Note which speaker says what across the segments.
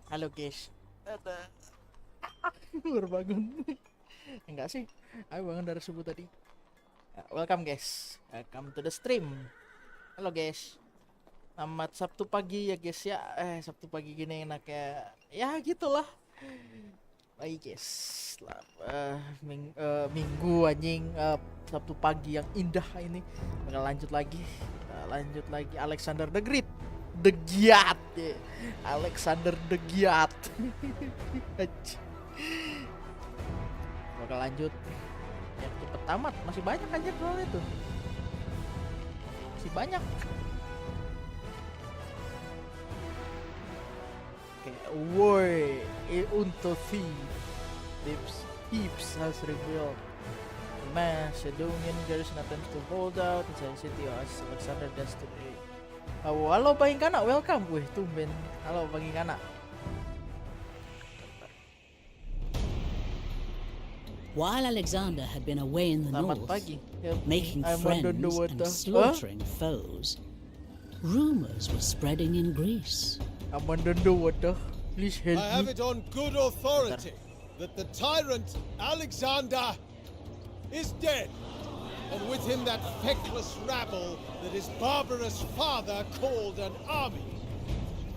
Speaker 1: Halo guys. Ada. Baru bangun. Enggak sih. Aku bangun dari subuh tadi. Welcome guys. Welcome to the stream. Halo guys. Selamat Sabtu pagi ya guys ya. Sabtu pagi gini enak ya. Ya gitulah. Baik guys. Minggu anjing, Sabtu pagi yang indah ini. Kita lanjut lagi. Alexander the Great. The Giat ya. Alexander the Giat. Bakal lanjut ya, cepet tamat, masih banyak aja soalnya tuh, masih banyak. Oke, woi, untuk Tips has revealed Macedonian garrison attempts to hold out inside city as Alexander does today. Oh, halo bagikan, welcome. Wih, tumben. Halo bagikan.
Speaker 2: While Alexander had been away in the
Speaker 1: Selamat
Speaker 2: north,
Speaker 1: pagi.
Speaker 2: making friends and slaughtering foes, rumors were spreading in Greece.
Speaker 1: Please help
Speaker 3: I have
Speaker 1: me.
Speaker 3: it on good authority that the tyrant Alexander is dead, and with him that feckless rabble that his barbarous father called an army.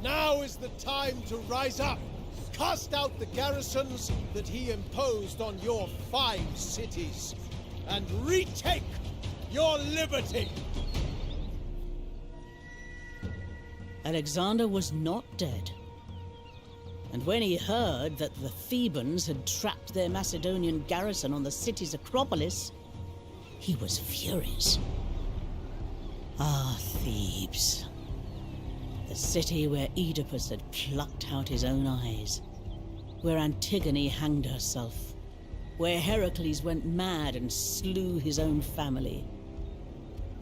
Speaker 3: Now is the time to rise up, cast out the garrisons that he imposed on your 5 cities, and retake your liberty.
Speaker 2: Alexander was not dead. And when he heard that the Thebans had trapped their Macedonian garrison on the city's Acropolis, he was furious. Ah, Thebes. The city where Oedipus had plucked out his own eyes. Where Antigone hanged herself. Where Heracles went mad and slew his own family.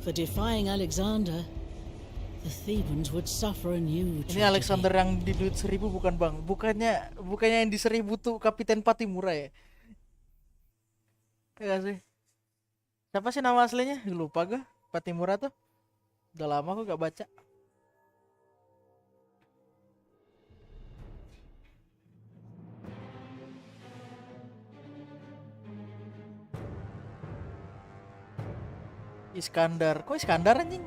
Speaker 2: For defying Alexander, the Thebans would suffer a new tragedy.
Speaker 1: Ini Alexander yang di duit 1000 bukan bang? Bukannya yang di 1000 tuh Kapiten Patimura ya? Ya gak sih? Siapa sih nama aslinya? Lupa gue. Patimura tuh. Udah lama aku gak baca. Iskandar. Kok Iskandar anjing?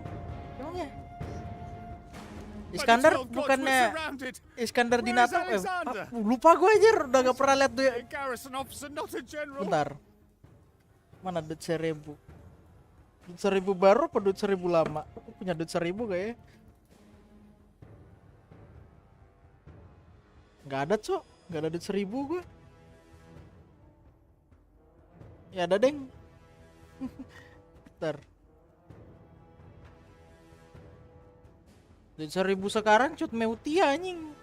Speaker 1: Emangnya? Iskandar bukannya Iskandar di NATO? Lupa gue aja, udah gak pernah lihat tuh. Bentar. Mana duit 1000? Duit 1000 baru apa duit 1000 lama? Aku punya duit 1000 kayaknya. Gak ada cok, gak ada duit 1000 gue. Ya ada deng. Bentar. Duit 1000 sekarang cut meutia anjing.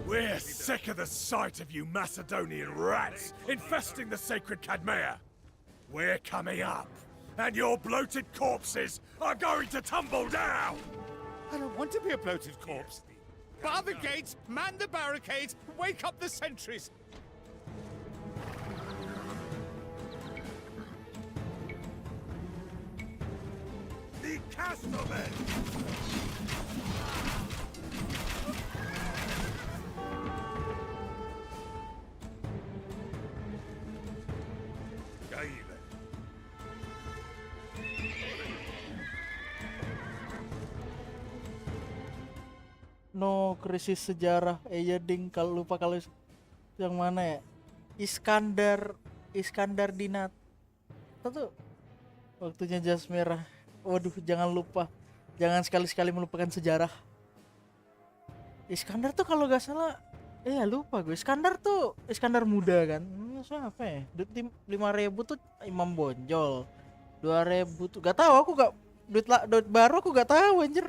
Speaker 4: We're sick of the sight of you Macedonian rats infesting the sacred Cadmea. We're coming up, and your bloated corpses are going to tumble down!
Speaker 5: I don't want to be a bloated corpse. Bar the gates, man the barricades, wake up the sentries.
Speaker 4: The Castellmen!
Speaker 1: No, krisis sejarah. Ya ding, kalau lupa kalau yang mana ya? Iskandar Dinat. Itu waktunya jas merah. Waduh, jangan lupa. Jangan sekali-sekali melupakan sejarah. Iskandar tuh kalau gak salah, lupa gue. Iskandar muda kan. Siapa ya? Duit 5.000 tuh Imam Bonjol. 2.000 tuh gak tahu, aku gak duit baru aku gak tahu anjir.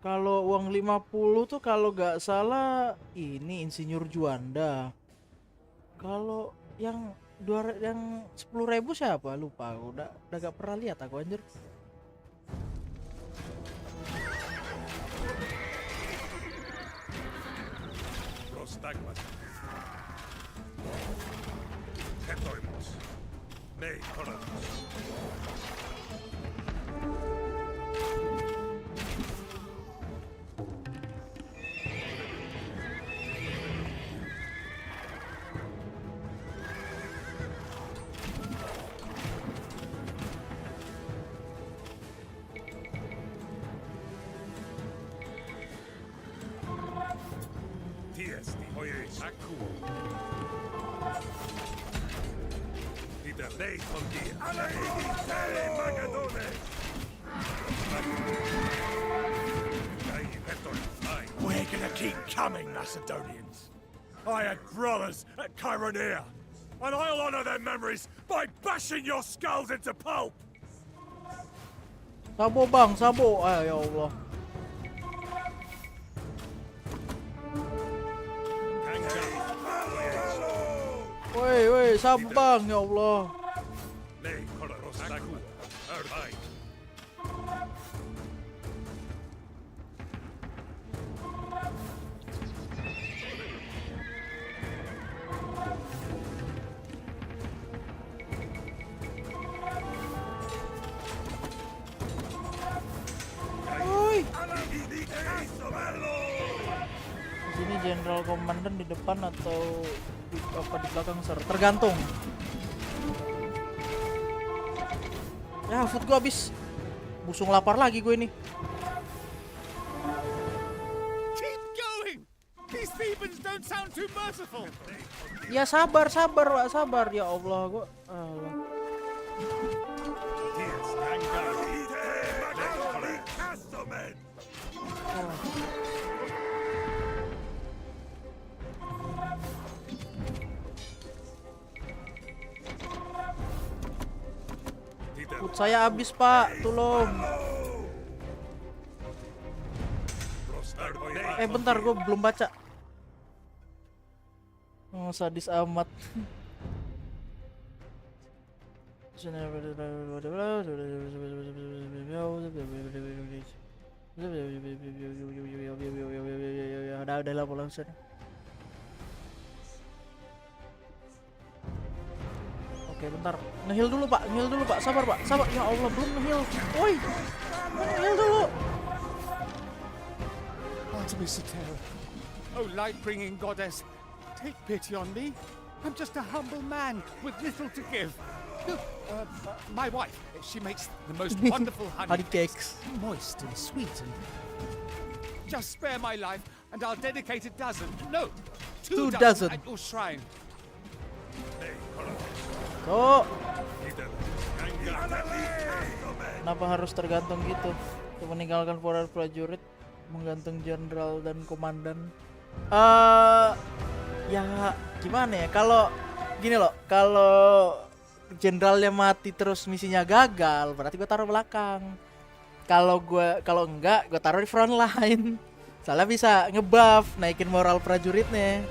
Speaker 1: Kalau uang 50 tuh kalau gak salah ini Insinyur Juanda. Kalau yang 10.000 siapa? Lupa aku. Udah gak pernah lihat aku anjir.
Speaker 4: We're gonna keep coming, Macedonians. I had brothers at Chironea, and I'll honor their memories by bashing your skulls into pulp.
Speaker 1: Sabo bang, sabo. Ay, ya Allah. Woi, sabo bang, ya Allah. Ini Jenderal Komandan di depan atau di belakang, sir? Tergantung. Ya, food gua habis. Busung lapar lagi gue ini.
Speaker 5: Keep going! These Thebans don't sound too merciful.
Speaker 1: Ya sabar, Pak, sabar. Ya Allah, gua. Food saya habis, Pak. Tolong. Bentar, gue belum baca. Oh, sadis amat. Udah lah pulang sana. Oke, bentar. Nge-heal dulu, Pak. Sabar, Pak. Sabar. Ya Allah, belum nge-heal. Woi. Nge-heal dulu.
Speaker 5: Artemis Satera. Oh, light-bringing goddess, take pity on me. I'm just a humble man with little to give. Look, my wife, she makes the most wonderful honey
Speaker 1: cakes.
Speaker 5: Moist and sweet and... Just spare my life and I'll dedicate a dozen, no, two dozen at your shrine.
Speaker 1: Oh. Kenapa harus tergantung gitu? Untuk meninggalkan para prajurit, menggantung jenderal dan komandan. Ya gimana ya? Kalau gini loh, kalau jenderalnya mati terus misinya gagal, berarti gue taruh belakang. Kalau enggak, gue taruh di front line. Soalnya bisa ngebuff, naikin moral prajuritnya.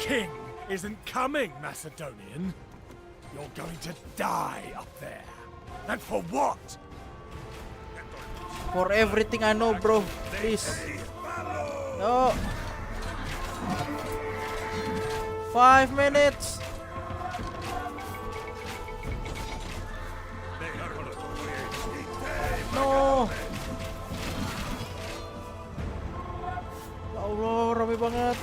Speaker 4: King isn't coming, Macedonian. You're going to die up there. And for what?
Speaker 1: For everything I know, bro. Please. No. 5 minutes. No. Ya Allah, rame banget.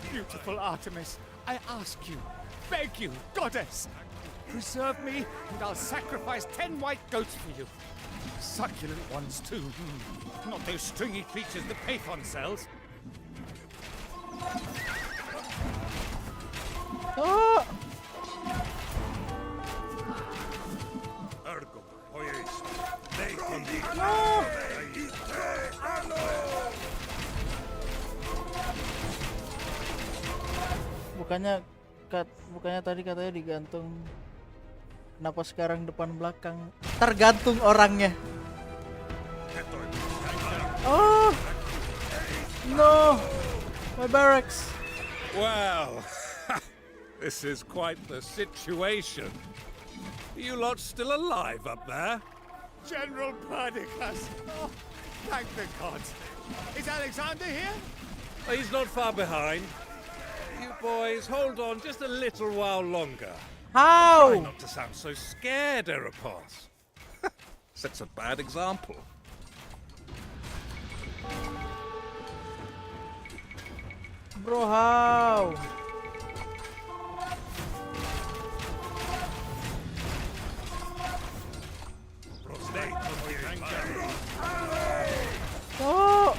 Speaker 5: Beautiful Artemis, I ask you, beg you, goddess, preserve me and I'll sacrifice 10 white goats for you. Succulent ones too, not those stringy creatures the Python sells.
Speaker 1: Oh. Bukannya tadi katanya digantung. Kenapa sekarang depan belakang? Tergantung orangnya. Oh no, my barracks.
Speaker 4: Well, this is quite the situation. You lot still alive up there?
Speaker 5: General Perdiccas. Oh, thank the gods. Is Alexander here?
Speaker 4: He's not far behind. You boys, hold on just a little while longer. Try
Speaker 1: How?
Speaker 4: not to sound so scared, Eropos. Sets a bad example.
Speaker 1: Bro, how? Oh.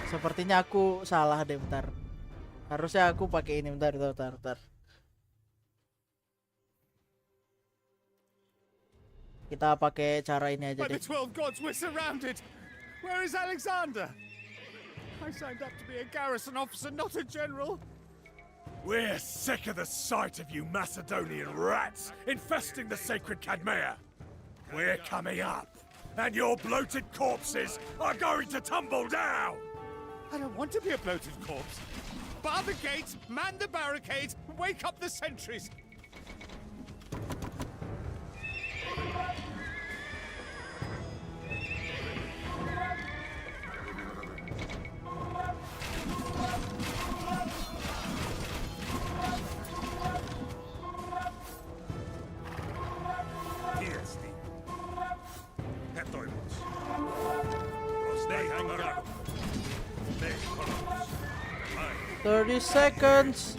Speaker 1: Sepertinya aku salah deh, bentar. Harusnya aku pakai ini, bentar. Kita pakai cara ini aja
Speaker 5: By
Speaker 1: deh.
Speaker 5: the 12 gods, we're surrounded. Where is Alexander? I signed up to be a garrison officer, not a general.
Speaker 4: We're sick of the sight of you Macedonian rats infesting the sacred Cadmea. We're coming up, and your bloated corpses are going to tumble down!
Speaker 5: I don't want to be a bloated corpse. Bar the gates, man the barricades, wake up the sentries.
Speaker 4: Tiesti. Hetoimus. Harap.
Speaker 1: 30 seconds.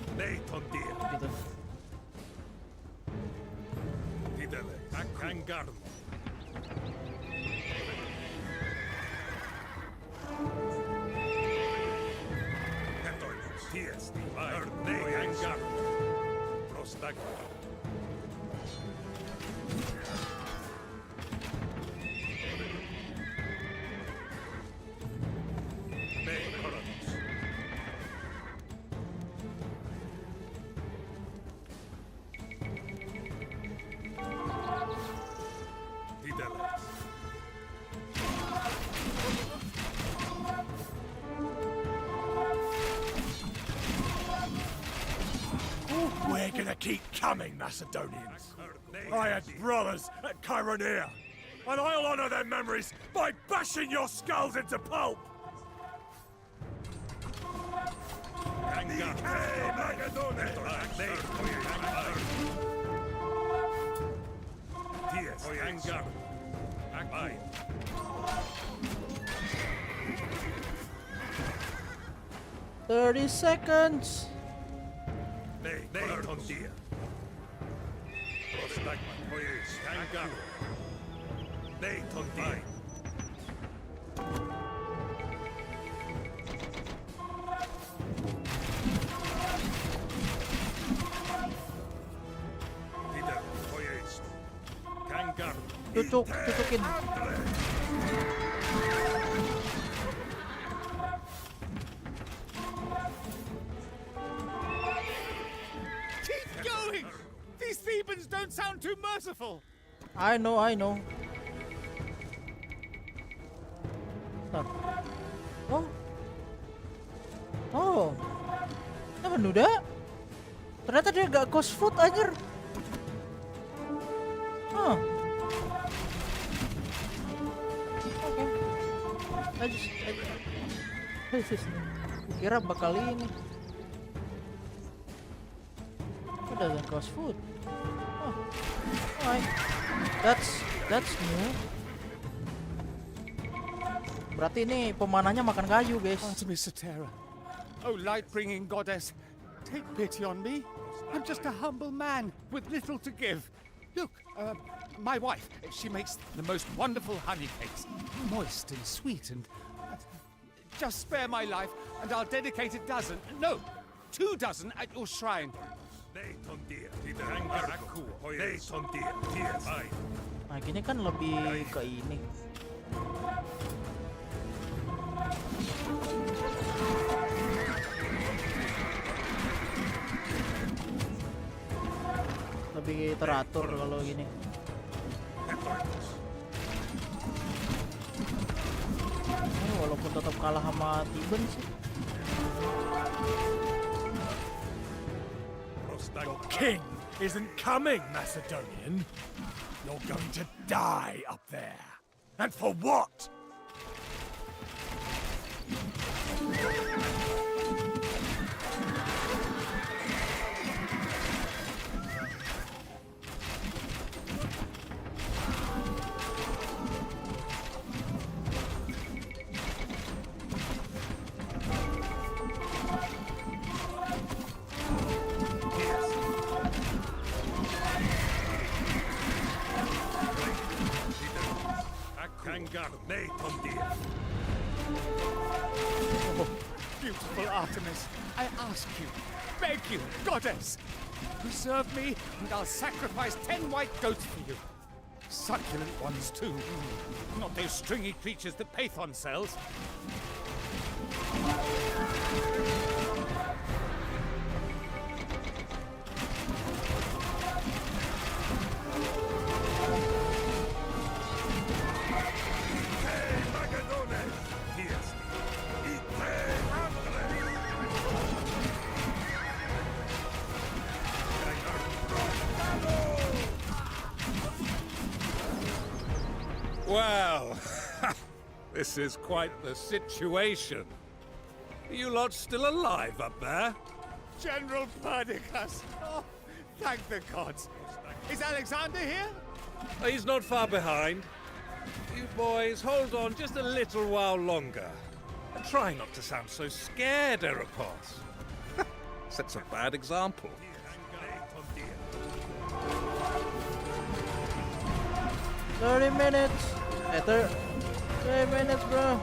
Speaker 1: Gitu.
Speaker 4: We're gonna keep coming, Macedonians. I had brothers at Chironea, and I'll honor their memories by bashing your skulls into pulp!
Speaker 1: Thirty seconds. Tutukin.
Speaker 5: Keep going! These Thebans don't sound too merciful.
Speaker 1: I know. Bentar. Oh. Apa nuda? Ternyata dia gak ghost food anjir. Oke. Kira bakal ini. Udah ghost food. Oh. Alright. That's new. Berarti ini pemanahnya makan kayu, guys.
Speaker 5: Artemis Satera. Oh, light-bringing goddess, take pity on me. I'm just a humble man with little to give. Look, my wife, she makes the most wonderful honey cakes. Moist and sweet and... Just spare my life and I'll dedicate a dozen, no, 2 dozen at your shrine.
Speaker 1: Nah, gini kan lebih ke ini. teratur kalau gini. Walaupun tetap kalah sama Tiben sih.
Speaker 4: Your king isn't coming, Macedonian. You're going to die up there. And for what?
Speaker 5: Oh, beautiful Artemis, I ask you, beg you, goddess, preserve me and I'll sacrifice 10 white goats for you. Succulent ones too, not those stringy creatures that Pathon sells.
Speaker 4: Well, this is quite the situation. Are you lot still alive up there?
Speaker 5: General Perdiccas, oh, thank the gods. Is Alexander here?
Speaker 4: He's not far behind. You boys, hold on just a little while longer. And try not to sound so scared, Eropos. Sets a bad example.
Speaker 1: 30 minutes. 30 minutes, bro.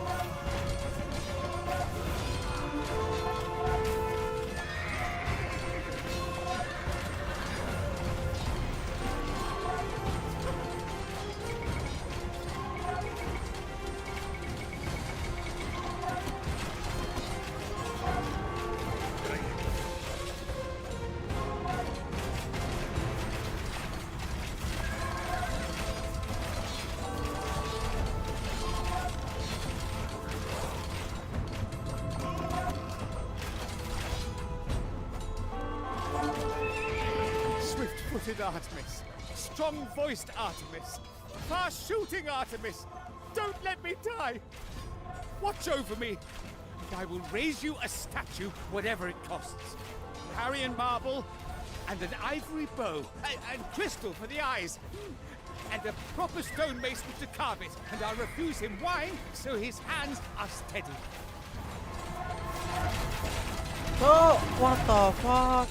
Speaker 5: Swift-footed Artemis, strong-voiced Artemis, fast-shooting Artemis, don't let me die! Watch over me, and I will raise you a statue, whatever it costs. Parian marble, and an ivory bow, and crystal for the eyes, and a proper stonemason to carve it, and I'll refuse him wine, so his hands are steady.
Speaker 1: Oh, what the fuck?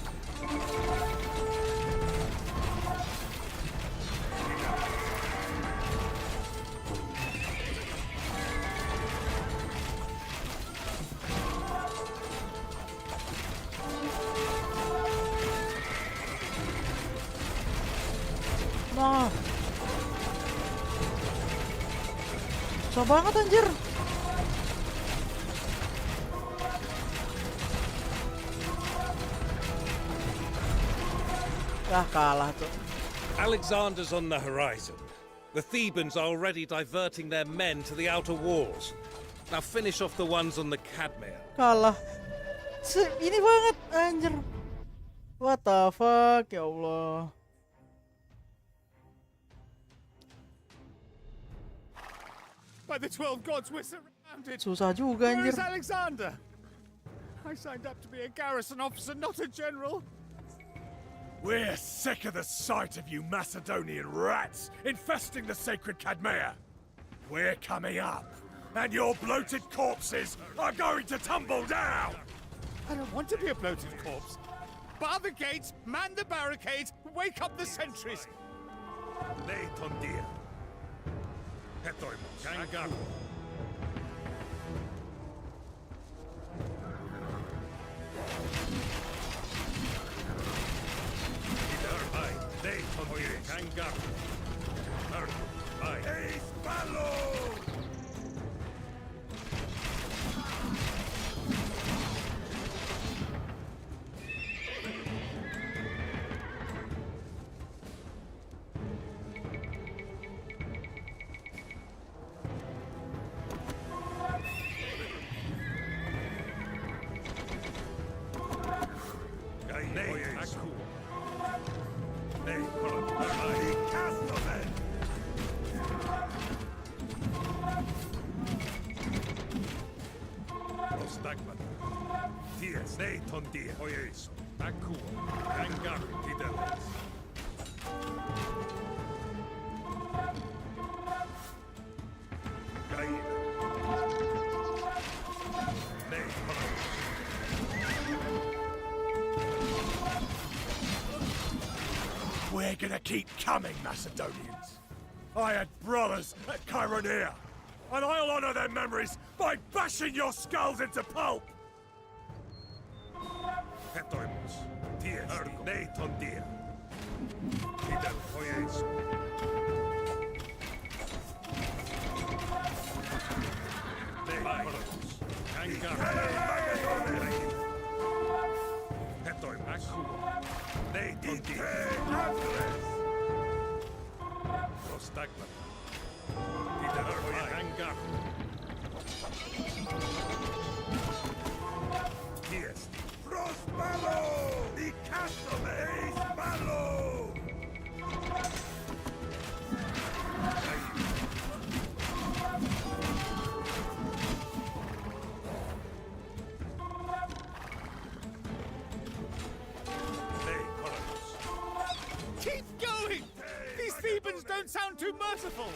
Speaker 1: Nah, susah banget anjir. Kalah tuh.
Speaker 4: Alexander's on the horizon. The Thebans are already diverting their men to the outer walls. Now finish off the ones on the Cadmea.
Speaker 1: Kalah. Ini banget anjir. What the fuck, ya Allah.
Speaker 5: By the 12 gods, we're surrounded.
Speaker 1: Susah juga
Speaker 5: Where
Speaker 1: anjir.
Speaker 5: is Alexander? I signed up to be a garrison officer, not a general.
Speaker 4: We're sick of the sight of you Macedonian rats infesting the sacred Cadmea. We're coming up, and your bloated corpses are going to tumble down!
Speaker 5: I don't want to be a bloated corpse. Bar the gates, man the barricades, wake up the sentries.
Speaker 4: Jangan. Selamat. Ties, ne ton dia. Oyeis. Aku. Jangan. Tidak. We're gonna keep coming, Macedonians. I had brothers at Chironea, and I'll honor their memories by bashing your skulls into pulp! Hetoimus, ties, ne ton dia. Idem, oyeis. Ne hetoimus. Hetoimus. Ne ton dia. Prostagma. Idem, oyeis. Ties. Prospalo! Di castome es malo!
Speaker 5: Keep going! These Thebans don't sound too merciful!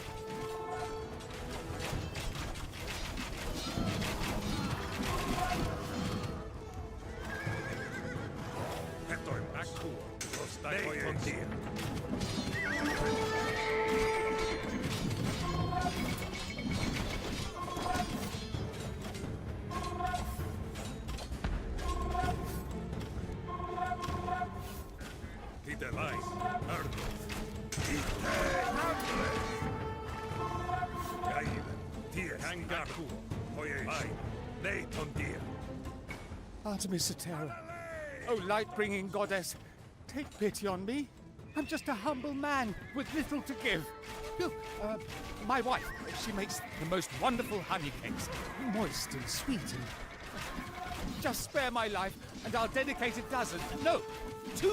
Speaker 5: Artemis Satera. Oh, light-bringing goddess, take pity on me. I'm just a humble man with little to give. Look, my wife, she makes the most wonderful honey cakes, moist and sweet and... Just spare my life, and I'll dedicate 2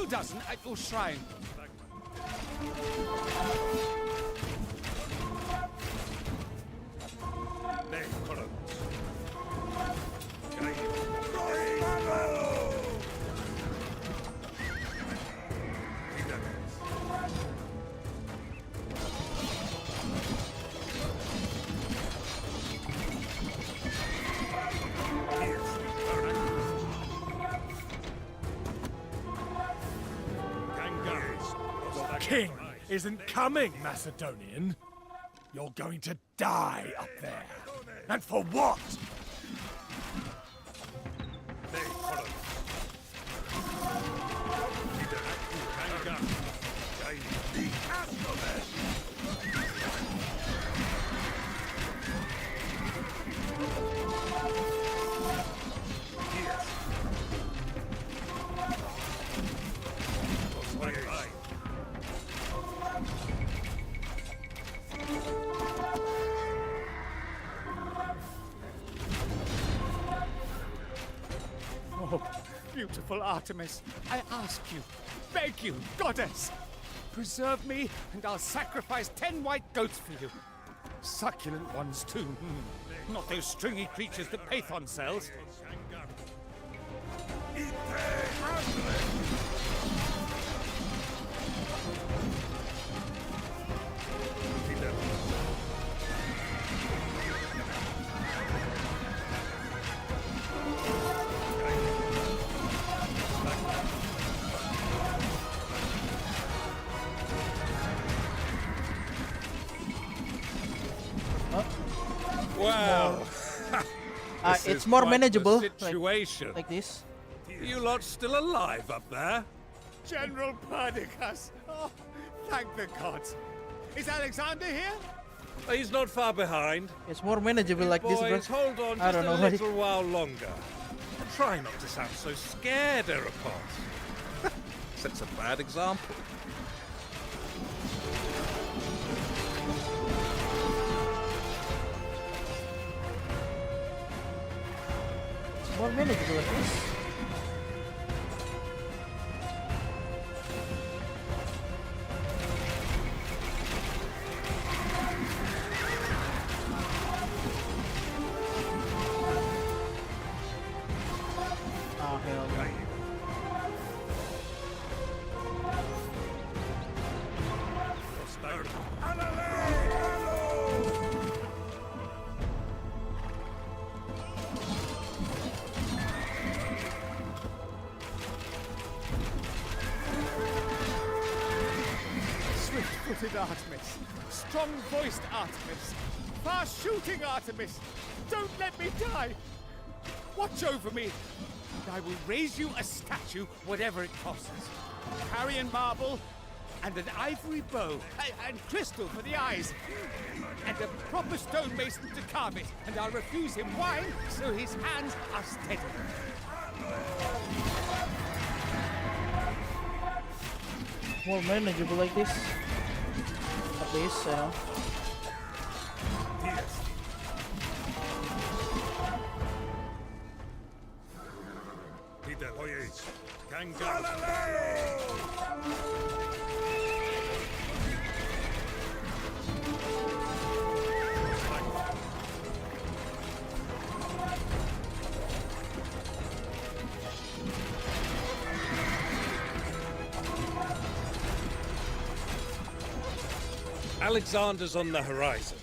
Speaker 5: dozen at your shrine.
Speaker 4: King isn't coming, Macedonian. You're going to die up there. And for what?
Speaker 5: Oh, beautiful Artemis, I ask you, beg you, goddess, preserve me and I'll sacrifice 10 white goats for you. Succulent ones too, not those stringy creatures that Pathon sells.
Speaker 4: Well,
Speaker 1: It's more manageable
Speaker 4: situation.
Speaker 1: like this.
Speaker 4: You lot still alive up there?
Speaker 5: General Perdiccas, oh, thank the gods. Is Alexander here?
Speaker 4: He's not far behind.
Speaker 1: It's more manageable like this,
Speaker 4: Boys,
Speaker 1: bro.
Speaker 4: hold on
Speaker 1: I
Speaker 4: just
Speaker 1: don't
Speaker 4: a
Speaker 1: know.
Speaker 4: little while longer. Try not to sound so scared, Erapos. Sets a bad example.
Speaker 1: It's more manageable like this.
Speaker 5: footed Artemis, strong-voiced Artemis, far-shooting Artemis, don't let me die! Watch over me, and I will raise you a statue, whatever it costs. Carrion marble, and an ivory bow, and crystal for the eyes, and a proper stonemason to carve it, and I'll refuse him wine so his hands are steady.
Speaker 1: More manageable like this. At least,
Speaker 4: Peter, oye, Jangan.
Speaker 6: Alexander's on the horizon.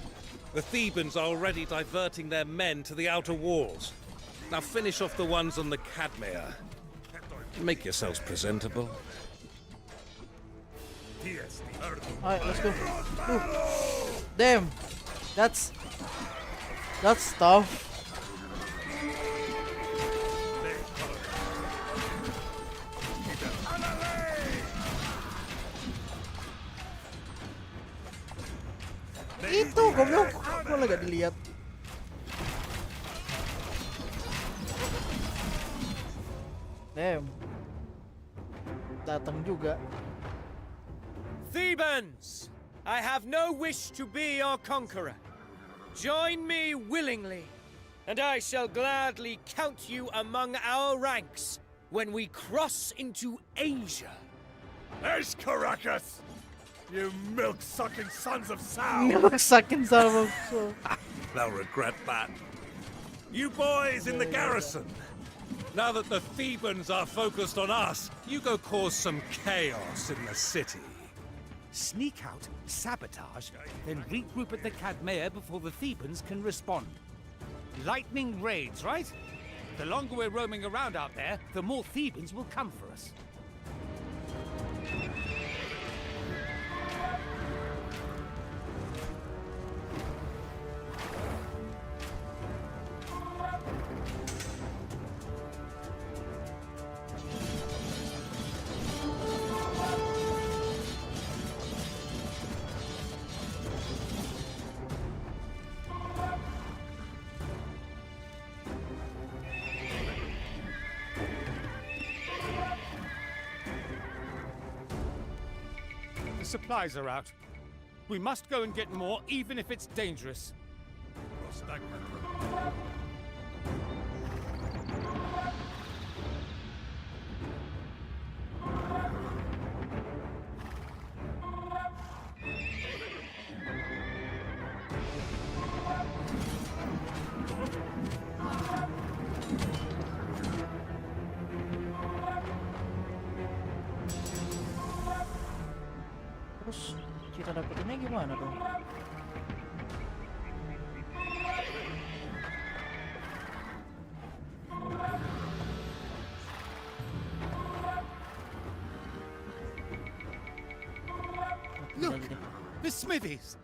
Speaker 6: The Thebans are already diverting their men to the outer walls. Now finish off the ones on the Cadmea. Make yourselves presentable.
Speaker 1: Alright, let's go. Ooh. Damn, that's tough. Itu goblok, gua lagi gak dilihat. Damn, datang juga.
Speaker 7: Thebans, I have no wish to be your conqueror. Join me willingly, and I shall gladly count you among our ranks when we cross into Asia.
Speaker 4: There's Caracas! You milk-sucking sons of Sao!
Speaker 1: Milk-sucking son of a...
Speaker 6: They'll regret that. You boys in the garrison, now that the Thebans are focused on us, you go cause some chaos in the city.
Speaker 5: Sneak out, sabotage, then regroup at the Cadmea before the Thebans can respond. Lightning raids, right? The longer we're roaming around out there, the more Thebans will come for us. The supplies are out. We must go and get more, even if it's dangerous.
Speaker 1: Terus kita dapetinnya gimana dong?
Speaker 5: Look, the smithies.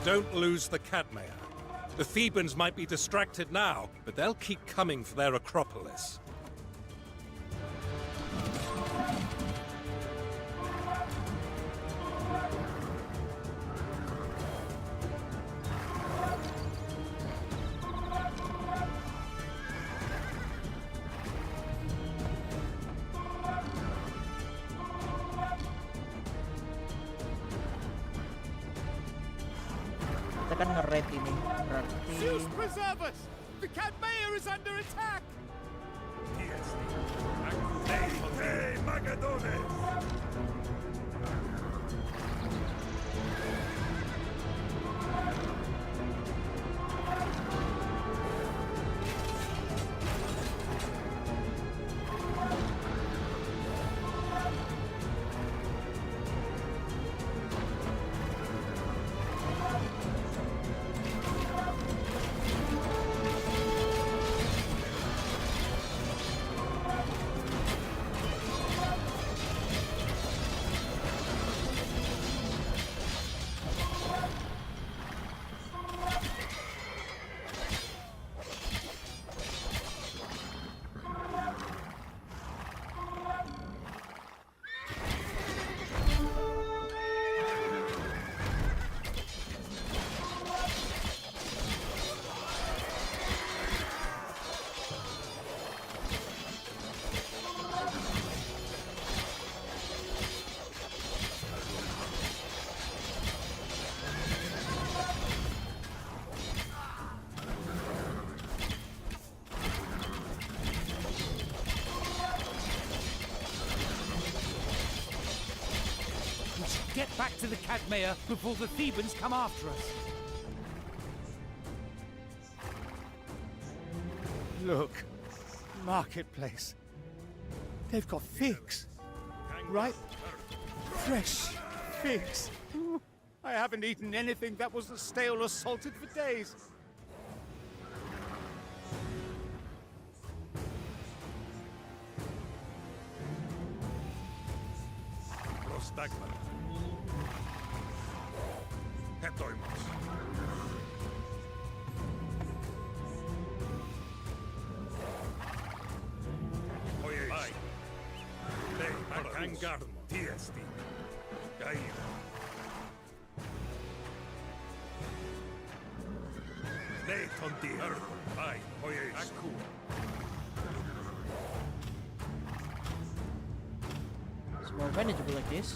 Speaker 6: Don't lose the Cadmea. The Thebans might be distracted now, but they'll keep coming for their Acropolis.
Speaker 1: Kita kan nge-raid ini, berarti
Speaker 5: Zeus preserve us! The Cadmea is under attack!
Speaker 4: Hey, Magadones!
Speaker 5: get back to the Cadmea before the Thebans come after us. Look, marketplace. They've got figs. Ripe, fresh figs. Ooh, I haven't eaten anything that wasn't stale or salted for days.
Speaker 4: Prostagmat. Hetoimos. Ai. Lei Arkangarmo. Tiesti. Gaida. Lei Tonti Ergo. Ai. Oyeis. Aku.
Speaker 1: It's more manageable like this.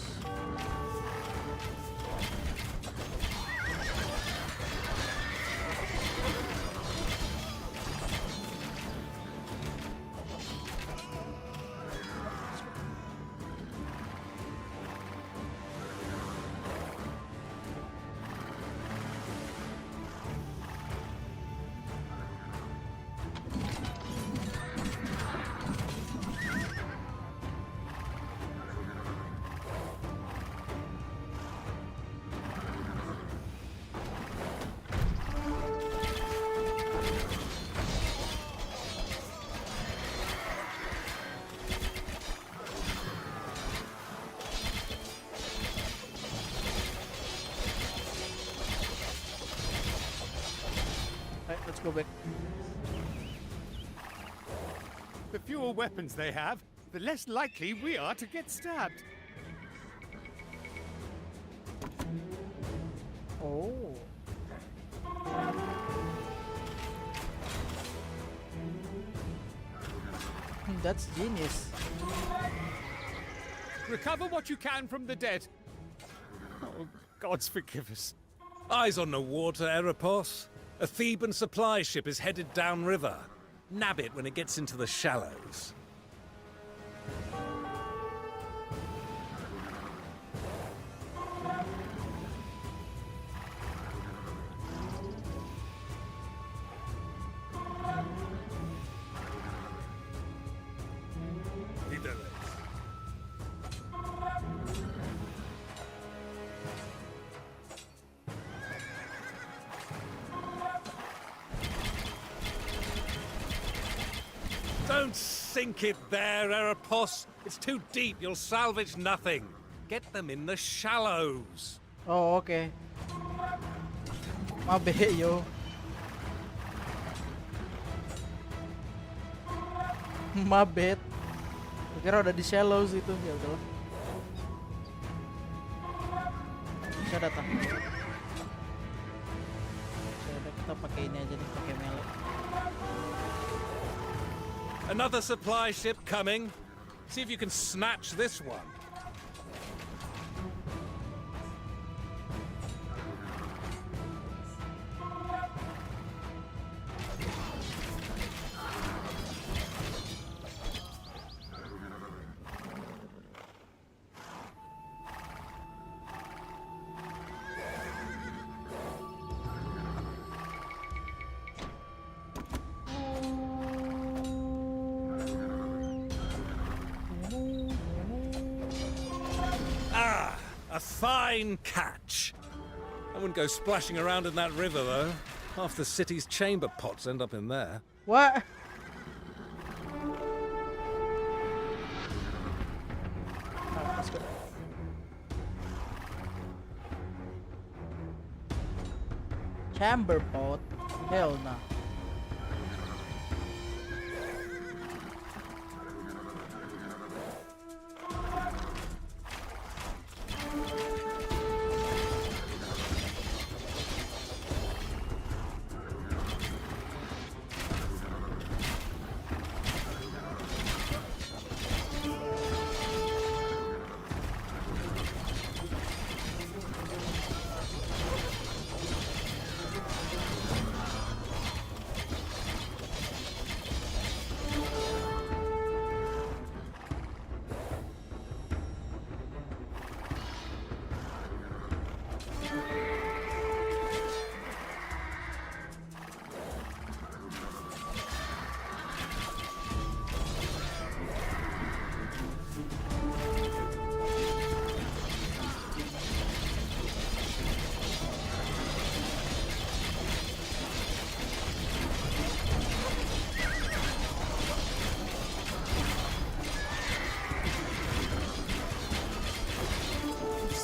Speaker 1: Right, let's go back.
Speaker 5: The fewer weapons they have, the less likely we are to get stabbed.
Speaker 1: Oh. That's genius.
Speaker 5: Recover what you can from the dead. Oh, gods forgive us.
Speaker 6: Eyes on the water, Eropos. A Theban supply ship is headed downriver. Nab it when it gets into the shallows.
Speaker 4: Videles.
Speaker 6: Don't sink it there, Eropos. It's too deep. You'll salvage nothing. Get them in the shallows.
Speaker 1: Oh, okay. Mabe, yo. Mabet. Kira udah di shallows itu, ya udahlah. Bisa datang. Udah kita pakai ini aja nih, pakai melee.
Speaker 6: Another supply ship coming. See if you can snatch this one. A fine catch. I wouldn't go splashing around in that river, though. Half the city's chamber pots end up in there.
Speaker 1: What? Let's go. Chamber pot? Hell nah.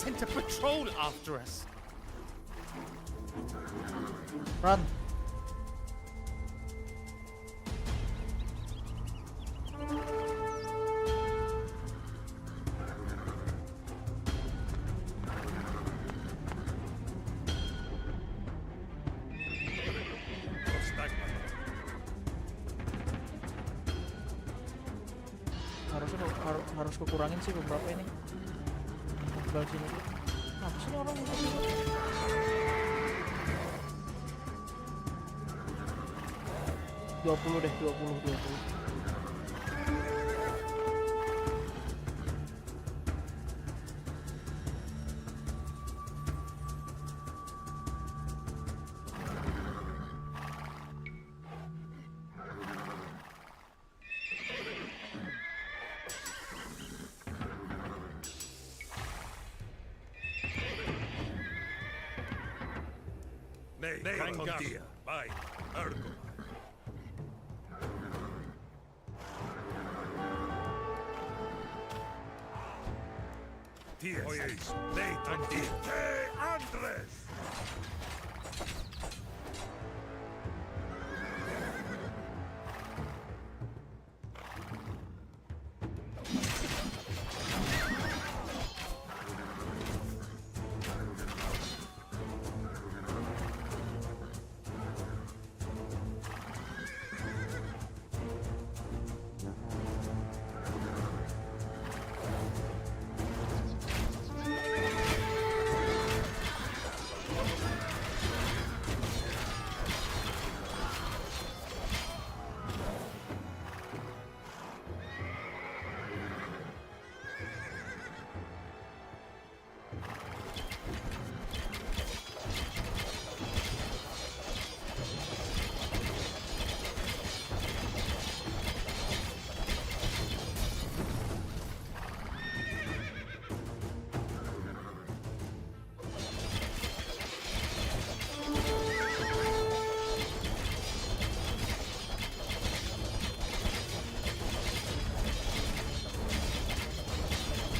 Speaker 5: sent a patrol after us.
Speaker 1: Run. Harus kukurangin sih beberapa ini. Sebelah sini tuh. Apa sih orang? 20 deh, 20.
Speaker 4: Nej, Pandia, vai, Ergo. Ties, nej, Pandia. Hey, Andres!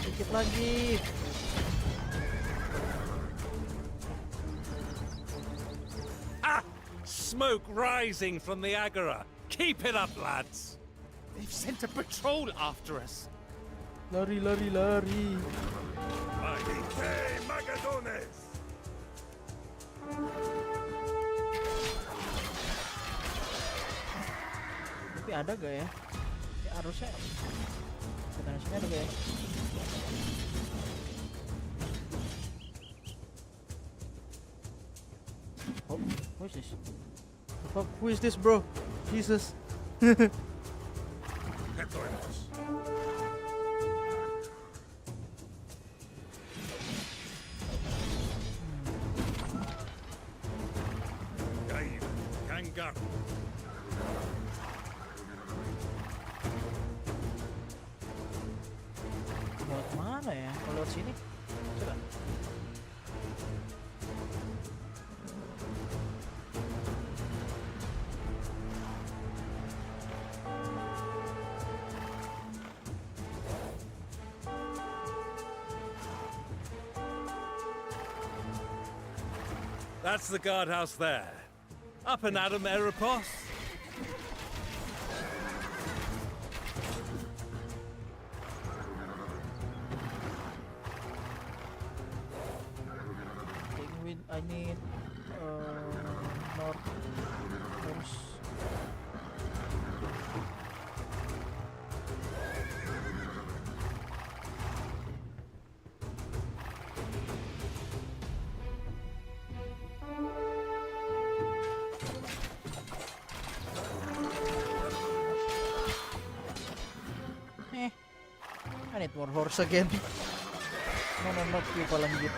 Speaker 4: Dikit lagi.
Speaker 6: Ah! Smoke rising from the Agora. Keep it up, lads.
Speaker 5: They've sent a patrol after us.
Speaker 1: Lari.
Speaker 4: Hey, Magadones!
Speaker 1: Tapi ada gak ya? Ya harusnya. Katanya sini ada gak ya? Oh, who is this? The fuck, who is this, bro? Jesus.
Speaker 4: Petroinos. Gaib, Jangan.
Speaker 1: Lewat mana ya? Kalau lewat sini? Coba.
Speaker 6: That's the guardhouse there. Up and at 'em, Eropos.
Speaker 1: I need north course. I need more horse again. No, not you, lanjut.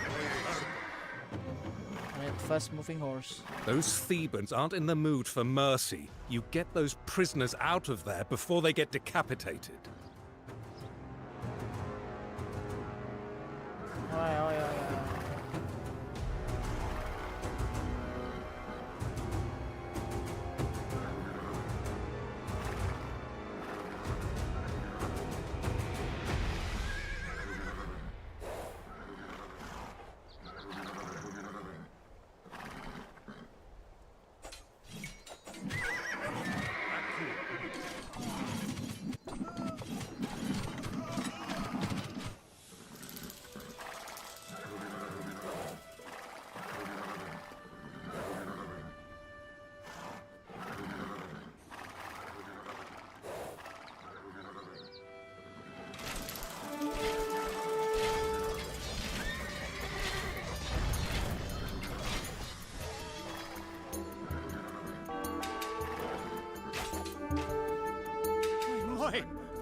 Speaker 1: I need fast moving horse.
Speaker 6: Those Thebans aren't in the mood for mercy. You get those prisoners out of there before they get decapitated.
Speaker 1: Oh yeah.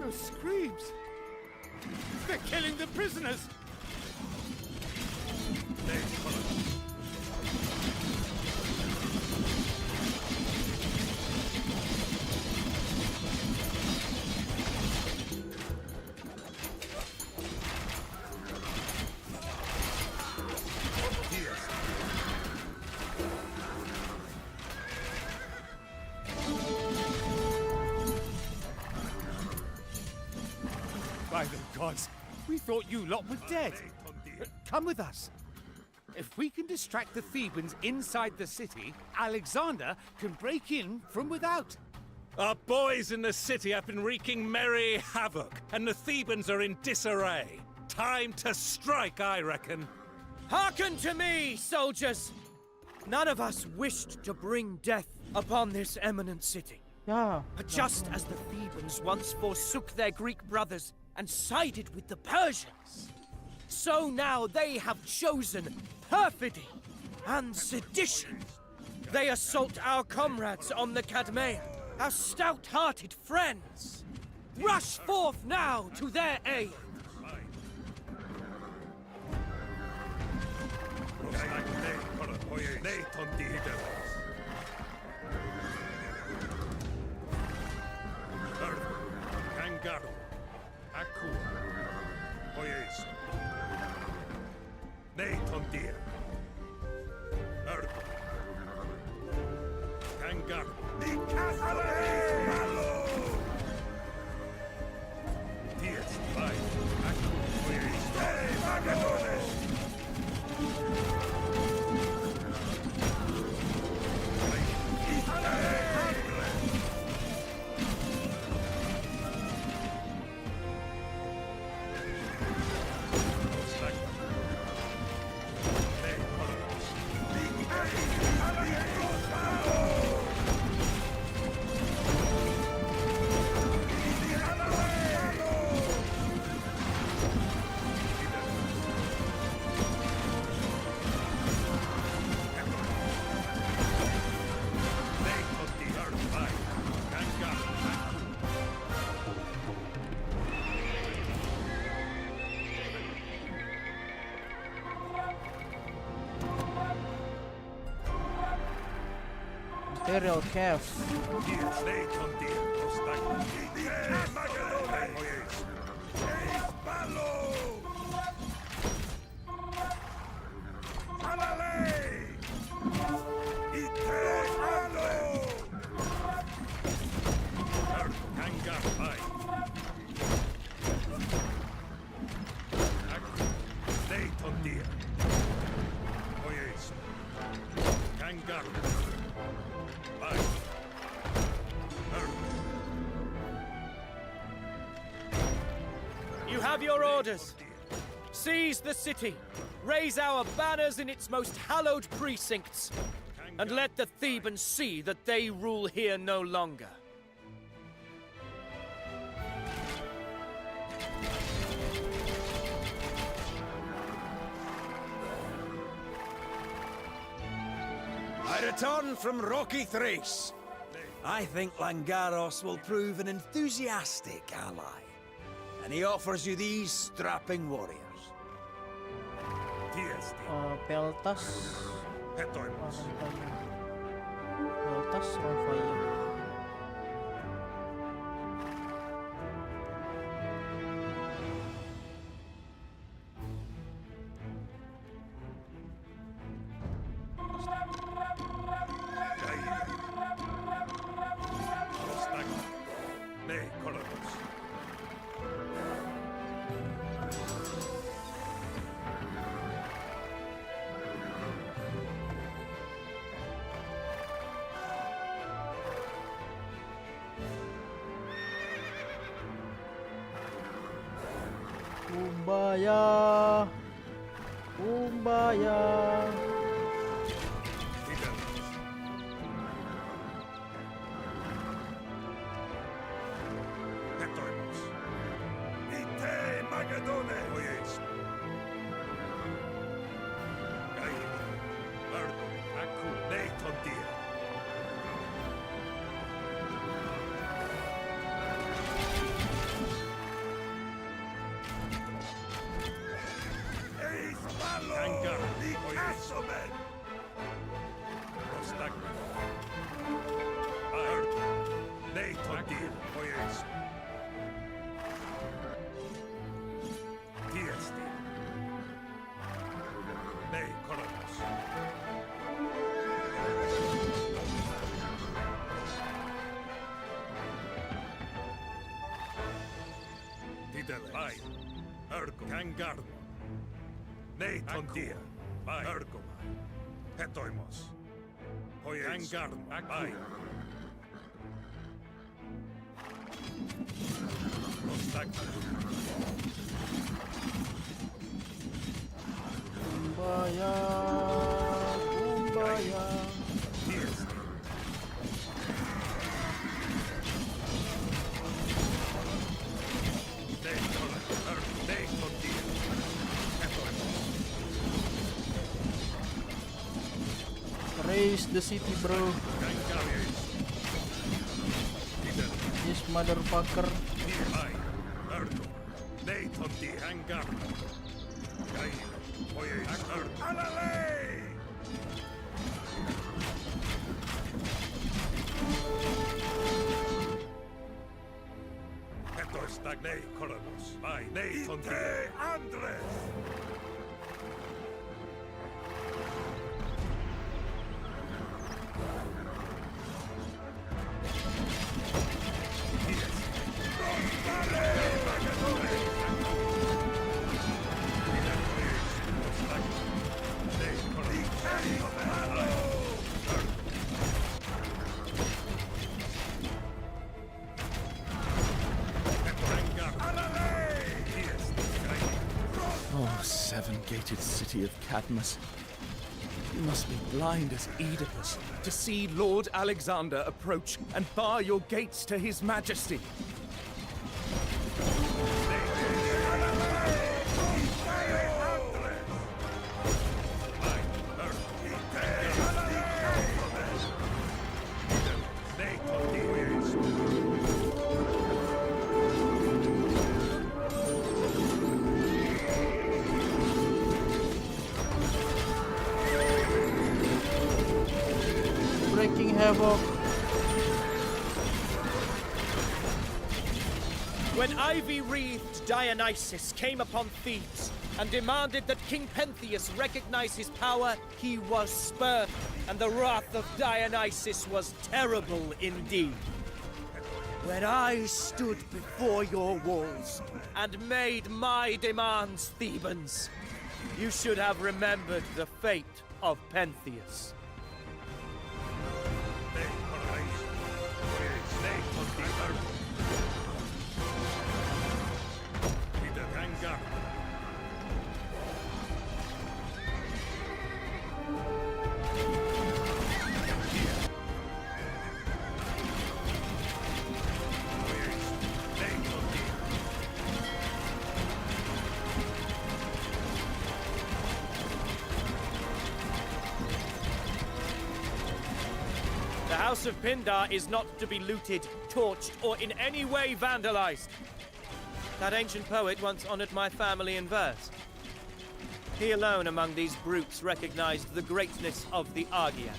Speaker 5: Those screams! They're killing the prisoners! By the gods, we thought you lot were dead. Come with us. If we can distract the Thebans inside the city, Alexander can break in from without.
Speaker 6: Our boys in the city have been wreaking merry havoc, and the Thebans are in disarray. Time to strike, I reckon.
Speaker 7: Hearken to me, soldiers! None of us wished to bring death upon this eminent city.
Speaker 1: Ya,
Speaker 7: But just as the Thebans once forsook their Greek brothers and sided with the Persians, so now they have chosen perfidy and sedition. They assault our comrades on the Cadmea, our stout-hearted friends. Rush forth now to their aid.
Speaker 1: Imperial Cav.
Speaker 7: You have your orders. Seize the city, raise our banners in its most hallowed precincts, and let the Thebans see that they rule here no longer.
Speaker 8: I return from rocky Thrace. I think Langaros will prove an enthusiastic ally, and he offers you these strapping warriors.
Speaker 1: Peltas. Peltas Rafael. Kumbaya, Kumbaya.
Speaker 4: Kassomen! Ostagna. Arto. Leitondir. Pojeis. Tiesti. Nei kolonos. Titele. Vai. Örko. Kangarno. Leitondir. Vai. Örkoma. Hetoimos. Pojeis. Kangarno. Vai. Ostagna.
Speaker 1: Kumbaya, kumbaya.
Speaker 4: Tiesti. Nei kolonos. Örko. Leitondir. Hetoimos.
Speaker 1: Raise the city, bro.
Speaker 4: Kangaries. Titele.
Speaker 1: This motherfucker.
Speaker 4: Vai. Örko. Leitondir. Kangarno. Kai. Pojeis. Örko. Alalei! Hetoista nei kolonos. Vai. Leitondir. Ite Andres!
Speaker 5: Oh, seven-gated city of Cadmus. You must be blind as Oedipus to see Lord Alexander approach and bar your gates to his majesty.
Speaker 1: Breaking havoc.
Speaker 7: When ivy-wreathed Dionysus came upon Thebes and demanded that King Pentheus recognize his power, he was spurned, and the wrath of Dionysus was terrible indeed. When I stood before your walls and made my demands, Thebans, you should have remembered the fate of Pentheus. The House of Pindar is not to be looted, torched, or in any way vandalized. That ancient poet once honored my family in verse. He alone among these brutes recognized the greatness of the Argians.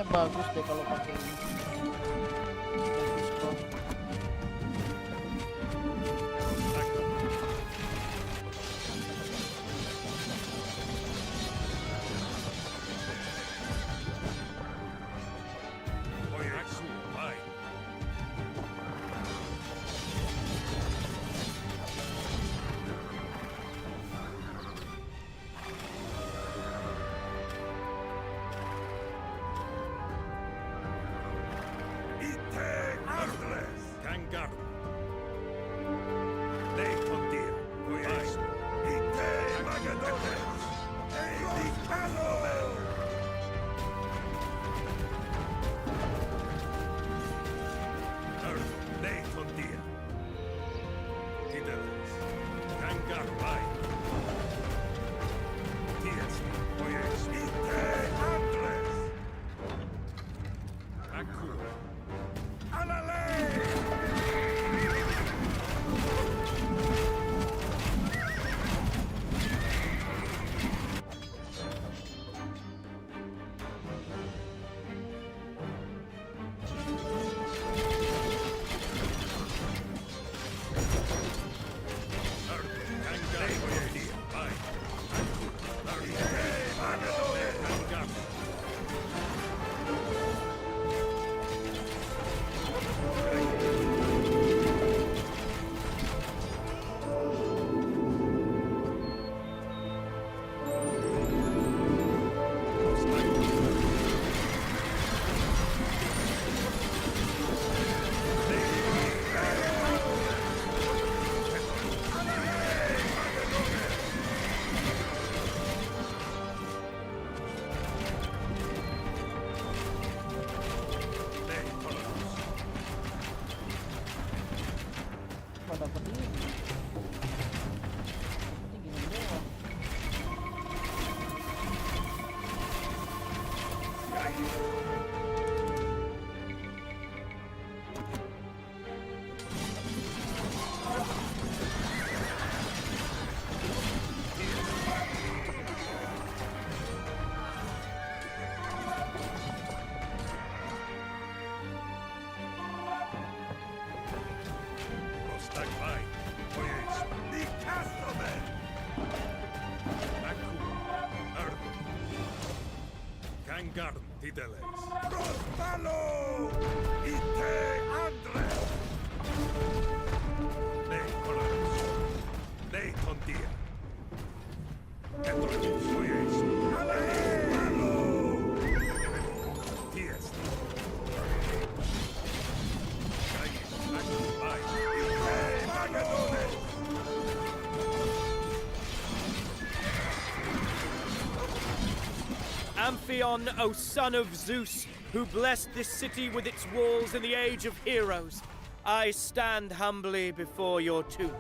Speaker 1: bagus deh kalau pakai ini.
Speaker 7: Amphion, O son of Zeus, who blessed this city with its walls in the age of heroes, I stand humbly before your tomb.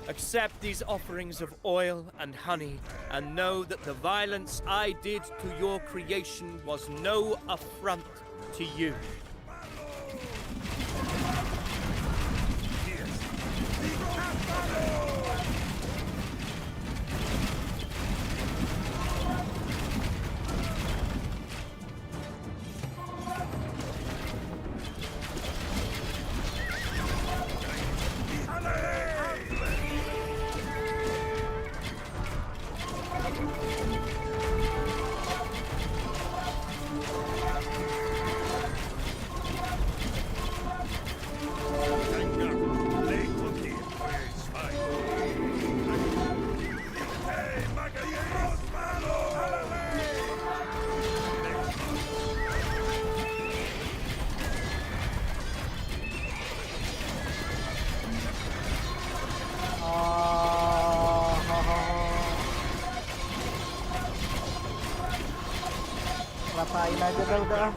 Speaker 7: Accept these offerings of oil and honey, and know that the violence I did to your creation was no affront to you.
Speaker 1: Ratain aja dah udah.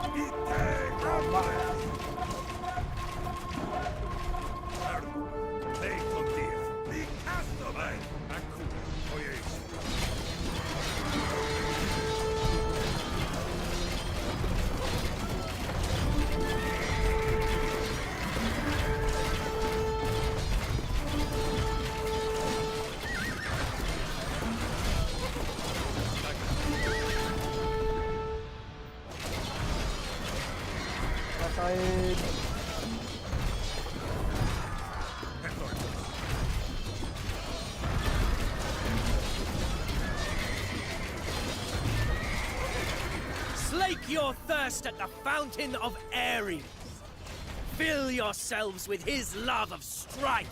Speaker 1: Lama. Rasain.
Speaker 7: Slake your thirst at the fountain of Ares. Fill yourselves with his love of strife.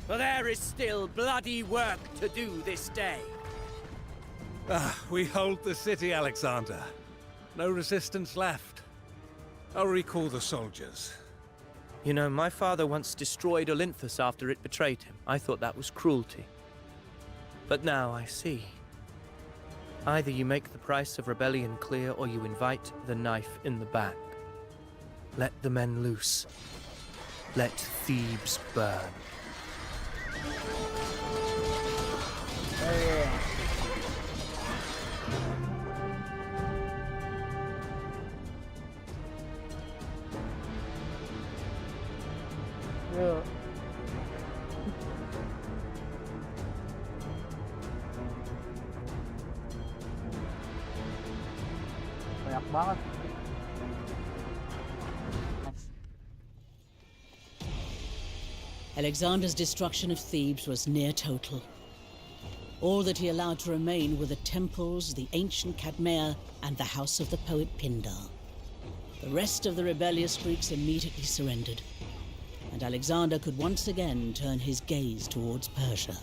Speaker 7: For there is still bloody work to do this day.
Speaker 6: We hold the city, Alexander. No resistance left. I'll recall the soldiers.
Speaker 7: You know, my father once destroyed Olympus after it betrayed him. I thought that was cruelty. But now I see. Either you make the price of rebellion clear, or you invite the knife in the back. Let the men loose. Let Thebes burn.
Speaker 1: Yo. Banyak banget.
Speaker 2: Alexander's destruction of Thebes was near total. All that he allowed to remain were the temples, the ancient Cadmea, and the house of the poet Pindar. The rest of the rebellious Greeks immediately surrendered, and Alexander could once again turn his gaze towards Persia.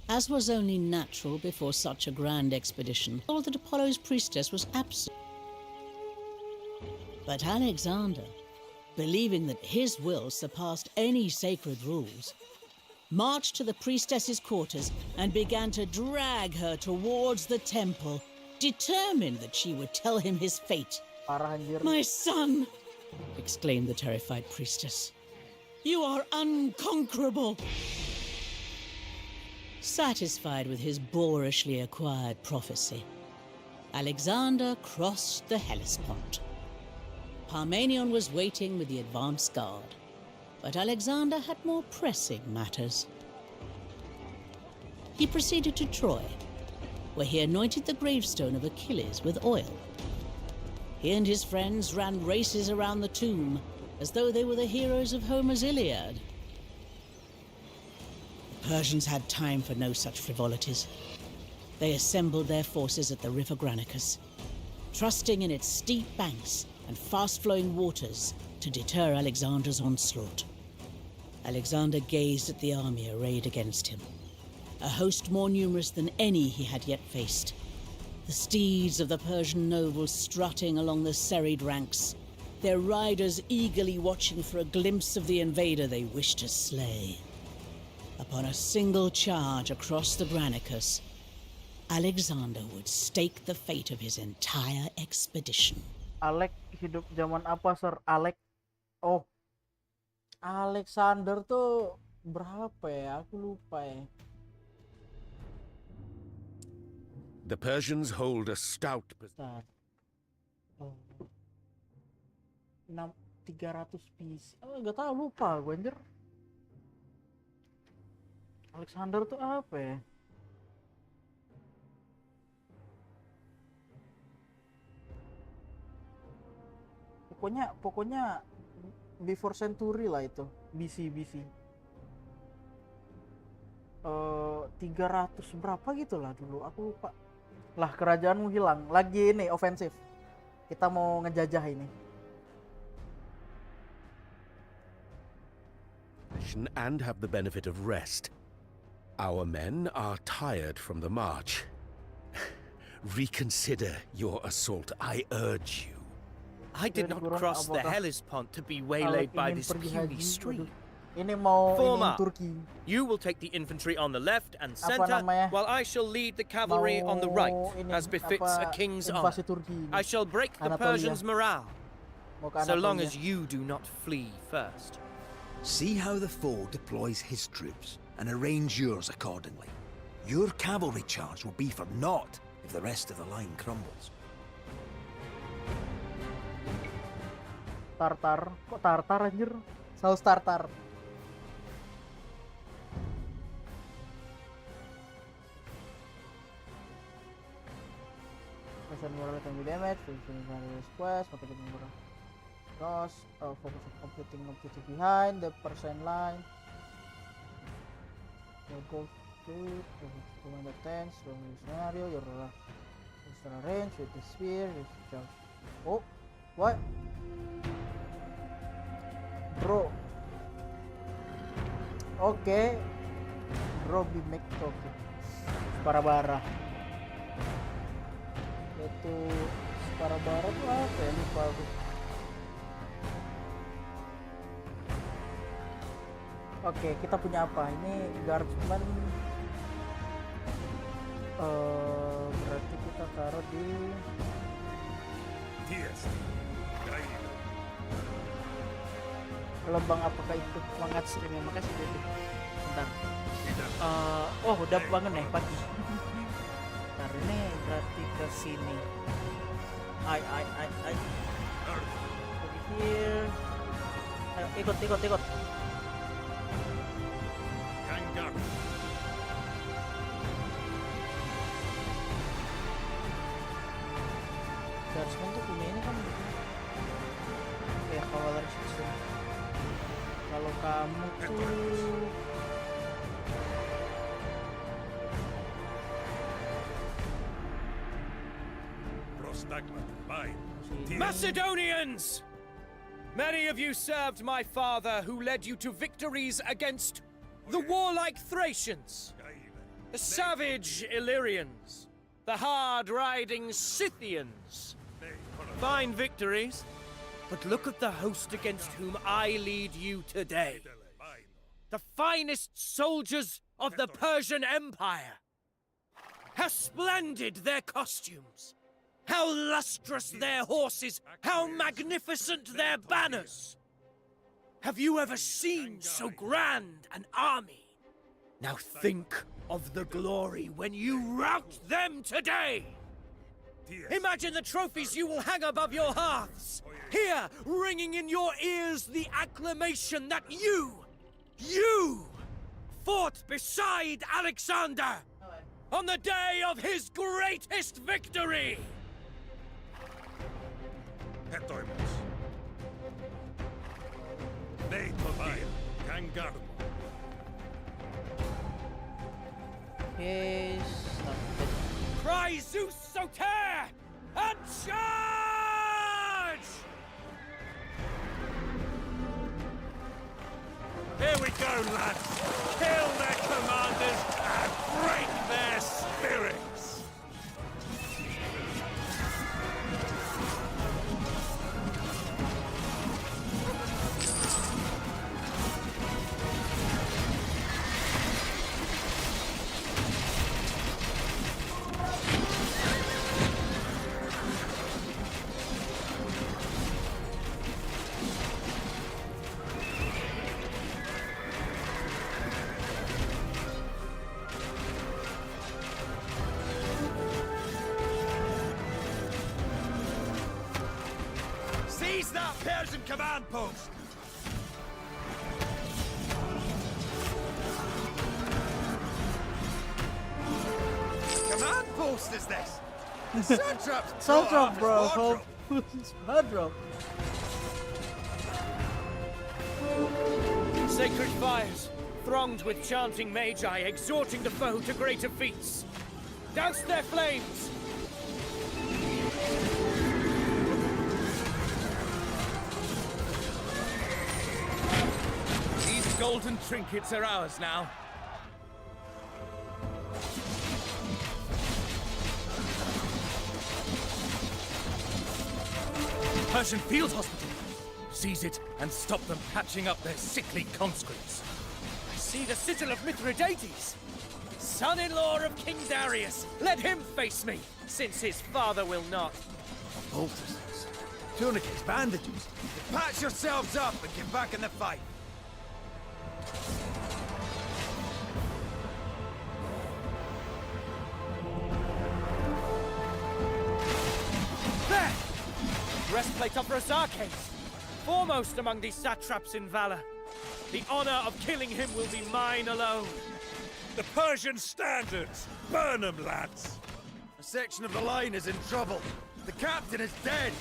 Speaker 2: As was only natural before such a grand expedition, all that Apollo's priestess was absent. But Alexander, believing that his will surpassed any sacred rules, marched to the priestess's quarters and began to drag her towards the temple, determined that she would tell him his fate.
Speaker 1: Parah anjir.
Speaker 2: "My son!" exclaimed the terrified priestess. "You are unconquerable!" Satisfied with his boorishly acquired prophecy, Alexander crossed the Hellespont. Parmenion was waiting with the advance guard, but Alexander had more pressing matters. He proceeded to Troy, where he anointed the gravestone of Achilles with oil. He and his friends ran races around the tomb as though they were the heroes of Homer's Iliad. The Persians had time for no such frivolities. They assembled their forces at the river Granicus, trusting in its steep banks and fast-flowing waters to deter Alexander's onslaught. Alexander gazed at the army arrayed against him, a host more numerous than any he had yet faced. The steeds of the Persian nobles strutting along the serried ranks, their riders eagerly watching for a glimpse of the invader they wished to slay. Upon a single charge across the Granicus, Alexander would stake the fate of his entire expedition.
Speaker 1: Alek hidup zaman apa, Sir? Alek. Oh. Alexander tuh berapa ya? Aku lupa ya.
Speaker 4: The Persians hold a stout
Speaker 1: Bentar. Oh. 300 PC. Oh, enggak tahu, lupa gue anjir. Alexander tuh apa ya? Pokoknya before century lah itu, BC. 300 berapa gitu lah dulu, aku lupa. Lah, kerajaanmu hilang. Lagi ini ofensif. Kita mau ngejajah ini.
Speaker 4: and have the benefit of rest. Our men are tired from the march. Reconsider your assault, I urge you.
Speaker 7: I did not cross the Hellespont to be waylaid by this puny stream.
Speaker 1: Ini mau
Speaker 7: Former,
Speaker 1: ini Turki.
Speaker 7: you will take the infantry on the left and center, while I shall lead the cavalry on the right, as befits a king's honor. I shall break the Persians' morale, so long as you do not flee first.
Speaker 8: See how the foe deploys his troops, and arrange yours accordingly. Your cavalry charge will be for naught if the rest of the line crumbles.
Speaker 1: Tartar, kok tartar anjir? Saus tartar. Person moral can be damaged. Request. Motivating moral loss. Focus on completing objective behind the percent line. Your goal to commander 10. From the scenario, your range with the sphere. Oh, what? Bro. Oke. Robbie McToke. Parabara. Itu Parabara tuh apa ya? Lupa aku. Oke, kita punya apa? Ini guardsman. Berarti kita taruh di lembang. Apakah itu semangat streamnya? Makasih Dede. Bentar. Oh udah bangun ya pagi. Bentar, ini berarti ke sini. Ai. Over here. Ayo ikut. Guardsman tuh punya ini kan. Oke, cavalry system. Kalau kamu tuh
Speaker 7: Macedonians! Many of you served my father, who led you to victories against the warlike Thracians, the savage Illyrians, the hard-riding Scythians. Fine victories, but look at the host against whom I lead you today. The finest soldiers of the Persian Empire. How splendid their costumes! How lustrous their horses! How magnificent their banners! Have you ever seen so grand an army? Now think of the glory when you rout them today! Imagine the trophies you will hang above your hearths! Hear, ringing in your ears, the acclamation that you fought beside Alexander on the day of his greatest victory! Cry Zeus Soter and charge!
Speaker 4: Here we go, lads! Kill their commanders and break their spirits!
Speaker 8: Seize that Persian command post! Command post is this? The satrap's
Speaker 1: Satrap, bro. Satrap.
Speaker 7: Sacred fires, thronged with chanting magi, exhorting the foe to greater feats. Douse their flames!
Speaker 5: These golden trinkets are ours now. Persian field hospital. Seize it and stop them patching up their sickly conscripts.
Speaker 7: I see the sigil of Mithridates! Son-in-law of King Darius! Let him face me, since his father will not.
Speaker 8: Poultices, tourniquets, bandages. Patch yourselves up and get back in the fight.
Speaker 7: There! Breastplate of Rosarches, foremost among these satraps in valor. The honor of killing him will be mine alone.
Speaker 4: The Persian standards! Burn them, lads!
Speaker 7: A
Speaker 8: section of the line is in trouble. The captain is dead.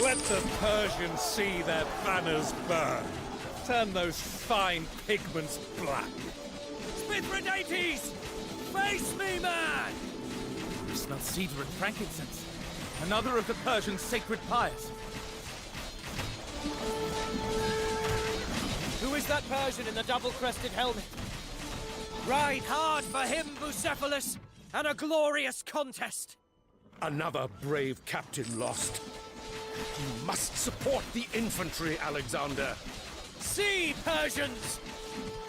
Speaker 6: Let the Persians see their banners burn. Turn those fine pigments black.
Speaker 7: Mithridates! Face me, man!
Speaker 5: I smell cedar and frankincense. Another of the Persian sacred pyres.
Speaker 7: Who is that Persian in the double-crested helmet? Ride hard for him, Bucephalus, and a glorious contest!
Speaker 4: Another brave captain lost. You must support the infantry, Alexander.
Speaker 7: See, Persians!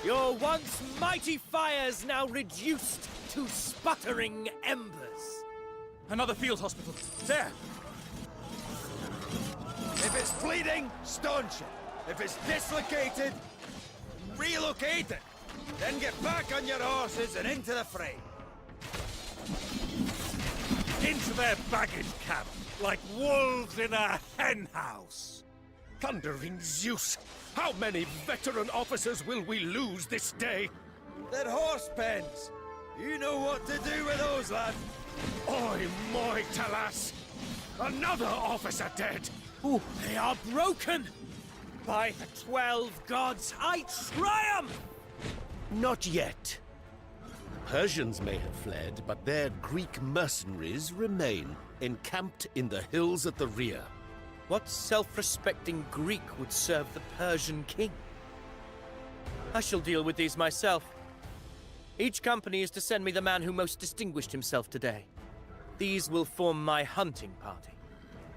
Speaker 7: Your once mighty fires now reduced to sputtering embers.
Speaker 5: Another field hospital.
Speaker 8: There! If it's bleeding, staunch it. If it's dislocated, relocate it. Then get back on your horses and into the fray.
Speaker 6: Into their baggage camp, like wolves in a henhouse.
Speaker 4: Thundering Zeus! How many veteran officers will we lose this day?
Speaker 8: They're horse pens. You know what to do with those, lad.
Speaker 4: Oi, moi, Talas! Another officer dead!
Speaker 7: Ooh, they are broken! By the 12 gods, I triumph!
Speaker 9: Not yet. Persians may have fled, but their Greek mercenaries remain, encamped in the hills at the rear.
Speaker 7: What self-respecting Greek would serve the Persian king? I shall deal with these myself. Each company is to send me the man who most distinguished himself today. These will form my hunting party.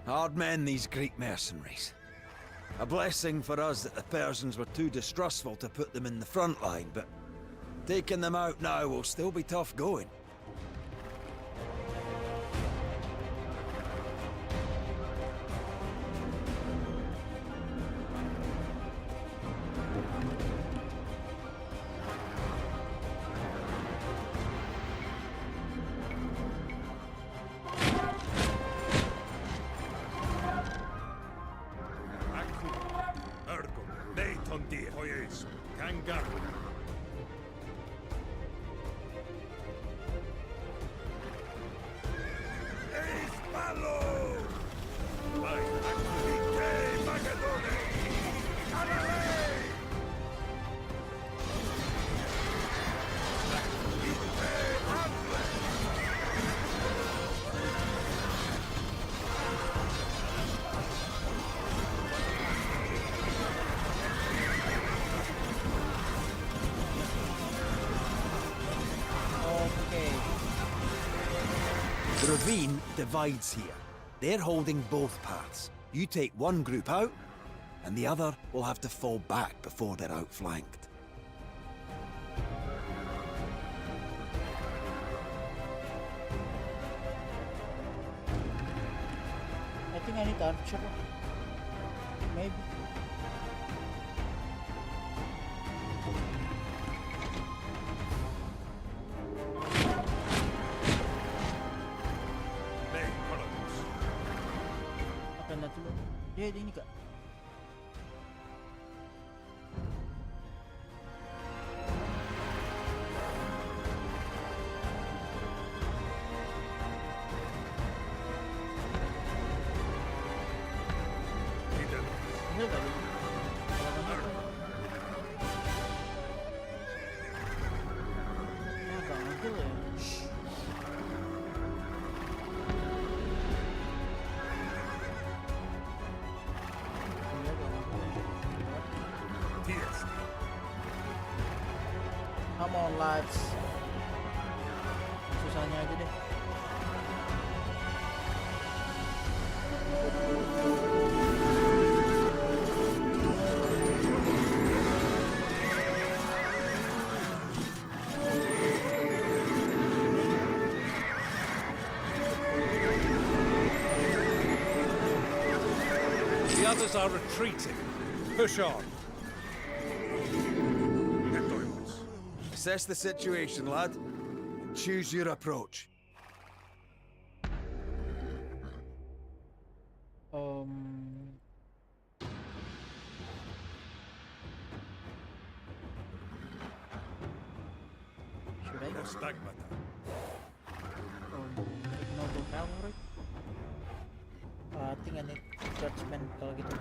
Speaker 8: Hard men, these Greek mercenaries. A blessing for us that the Persians were too distrustful to put them in the front line, but taking them out now will still be tough going. The ravine divides here. They're holding both paths. You take one group out, and the other will have to fall back before they're outflanked.
Speaker 1: I think I need archer. Maybe. Makan dah dulu. Dia ini kak. Ini tadi. Come on lads. Susahnya aja deh.
Speaker 6: The others are retreating. Push on.
Speaker 8: Assess the situation, lad. Choose your approach.
Speaker 1: Um, should I?
Speaker 4: Stigmata.
Speaker 1: Ignoble cavalry? I think I need judgment kalau gitu.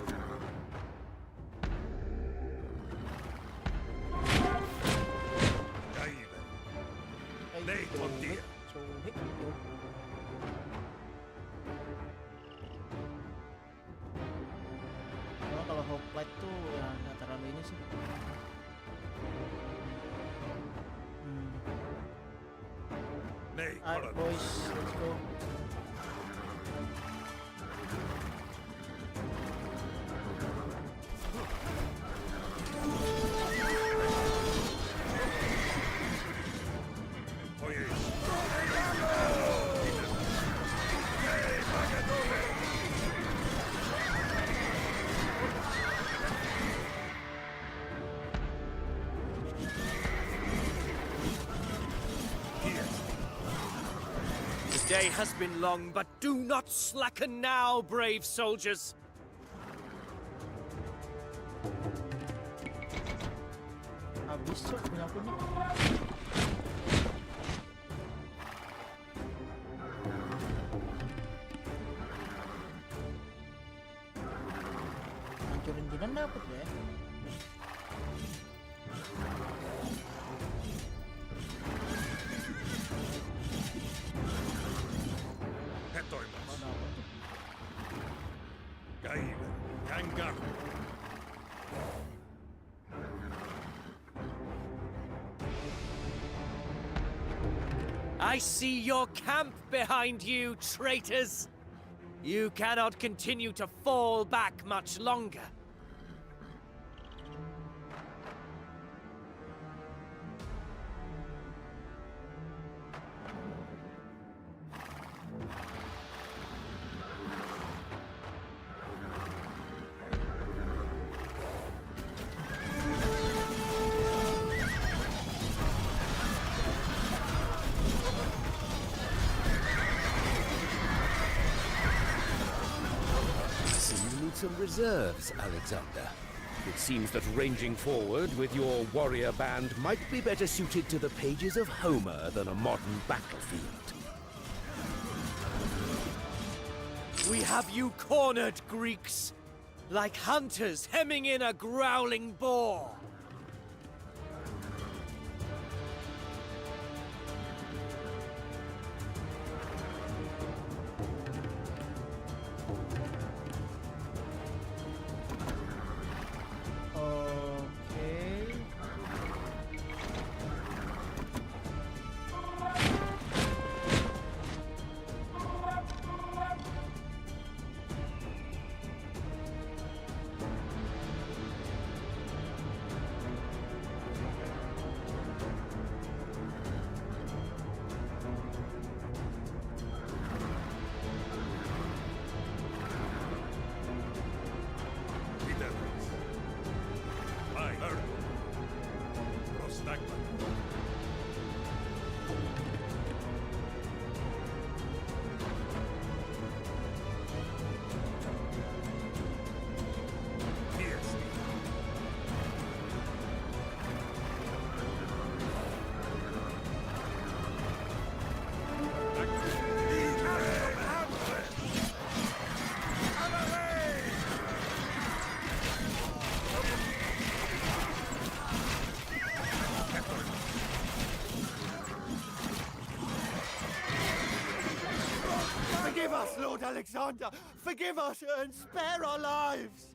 Speaker 4: Nei con Dio.
Speaker 1: So, hit you. Kalau hoplite tuh ya nggak terlalu ini sih.
Speaker 4: Nei
Speaker 1: Alright
Speaker 4: Colonos.
Speaker 1: boys, let's go.
Speaker 7: The day has been long, but do not slacken now, brave soldiers.
Speaker 1: Habis tuh punya. Hancurin jinan dapet ya.
Speaker 4: Hetoimas.
Speaker 1: Oh, dapet tuh.
Speaker 4: Gaida. Jangan.
Speaker 7: I see your camp behind you, traitors. You cannot continue to fall back much longer.
Speaker 9: You need some reserves, Alexander. It seems that ranging forward with your warrior band might be better suited to the pages of Homer than a modern battlefield.
Speaker 7: We have you cornered, Greeks. Like hunters hemming in a growling boar.
Speaker 1: Okay.
Speaker 4: Italis. I heard. Prostagma. Yes.
Speaker 3: Forgive us, Lord Alexander! Forgive us and spare our lives!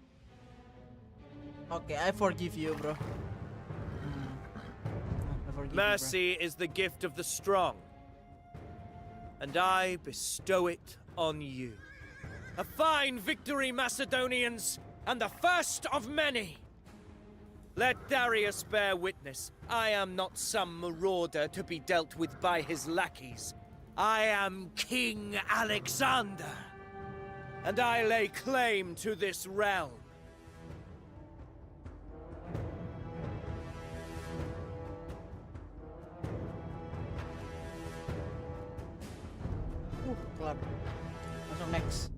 Speaker 1: Okay, I forgive you, bro. I forgive
Speaker 7: Mercy is the gift of the strong, and I bestow it on you. A fine victory, Macedonians, and the first of many. Let Darius bear witness. I am not some marauder to be dealt with by his lackeys. I am King Alexander, and I lay claim to this realm.
Speaker 1: bro. Kelar. Langsung next.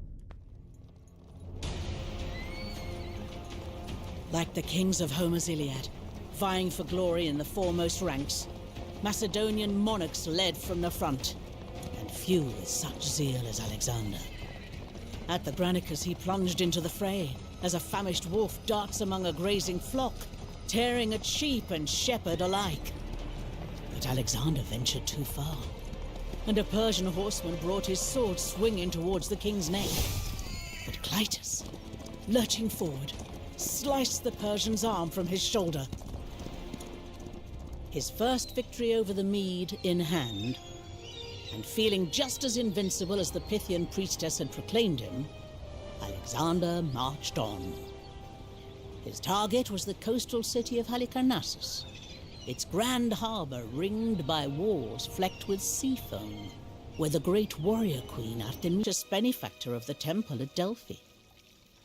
Speaker 2: Like the kings of Homer's Iliad, vying for glory in the foremost ranks, Macedonian monarchs led from the front, and few with such zeal as Alexander. At the Granicus he plunged into the fray, as a famished wolf darts among a grazing flock, tearing at sheep and shepherd alike. But Alexander ventured too far, and a Persian horseman brought his sword swinging towards the king's neck. But Clytus, lurching forward, sliced the Persian's arm from his shoulder. His first victory over the Mede in hand, and feeling just as invincible as the Pythian priestess had proclaimed him, Alexander marched on. His target was the coastal city of Halicarnassus, its grand harbor ringed by walls flecked with sea foam, where the great warrior queen Artemis, benefactor of the temple at Delphi.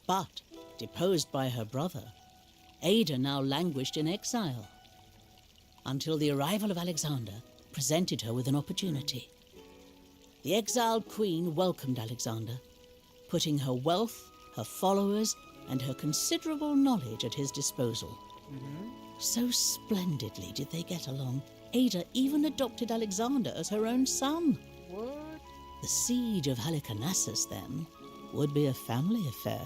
Speaker 2: But, deposed by her brother, Ada now languished in exile, until the arrival of Alexander presented her with an opportunity. The exiled queen welcomed Alexander, putting her wealth, her followers, and her considerable knowledge at his disposal. So splendidly did they get along, Ada even adopted Alexander as her own son.
Speaker 1: What?
Speaker 2: The siege of Halicarnassus, then, would be a family affair.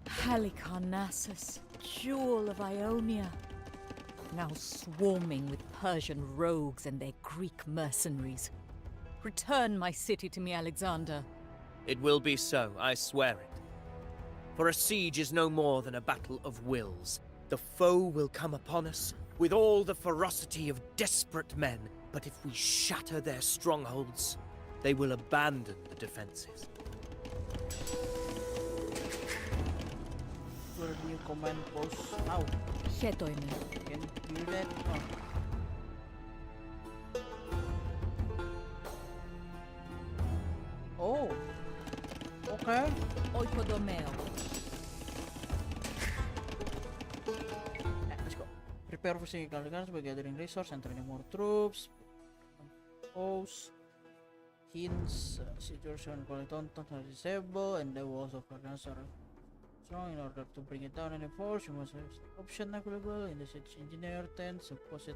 Speaker 10: Halicarnassus, jewel of Ionia, now swarming with Persian rogues and their Greek mercenaries. Return my city to me, Alexander.
Speaker 7: It will be so, I swear it. For a siege is no more than a battle of wills. The foe will come upon us with all the ferocity of desperate men, but if we shatter their strongholds, they will abandon the defenses.
Speaker 1: Where do you command post now?
Speaker 10: Χέτοιμαι.
Speaker 1: Can you do that? Oh. Okay.
Speaker 10: Oikodomeo.
Speaker 1: Let's go. Prepare for significant guns by gathering resources and training more troops. Posts. Hints. Situation Politon are disabled and the walls of Carnass are strong. In order to bring it down any force, you must have option available in the siege engineer tent. Suppose it.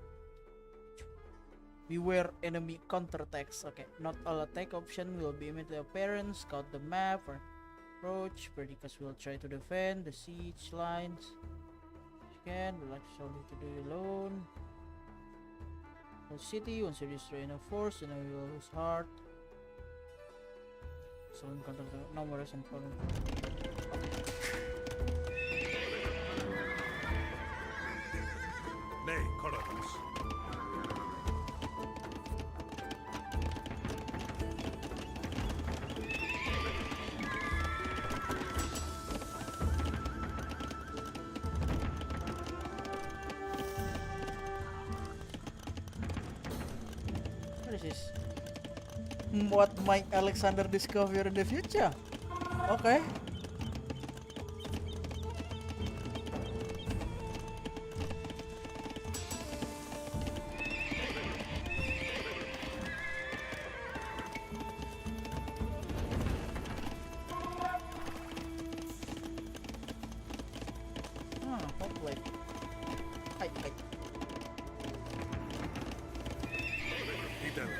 Speaker 1: Beware enemy counterattacks. Okay, not all attack option will be immediately apparent. Scout the map for approach. Predicus will try to defend the siege lines. Can relax only to do alone. The city, once you destroy enough force, then I will lose heart. So encounter numerous and problem.
Speaker 4: Nay, Coronos.
Speaker 1: What is this? What might Alexander discover in the future? Okay. Hopefully. Hi.
Speaker 4: He done it.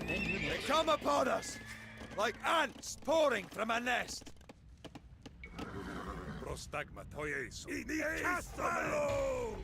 Speaker 8: They come upon us like ants pouring from a nest.
Speaker 4: Prostagmatoies. Inikastamelo!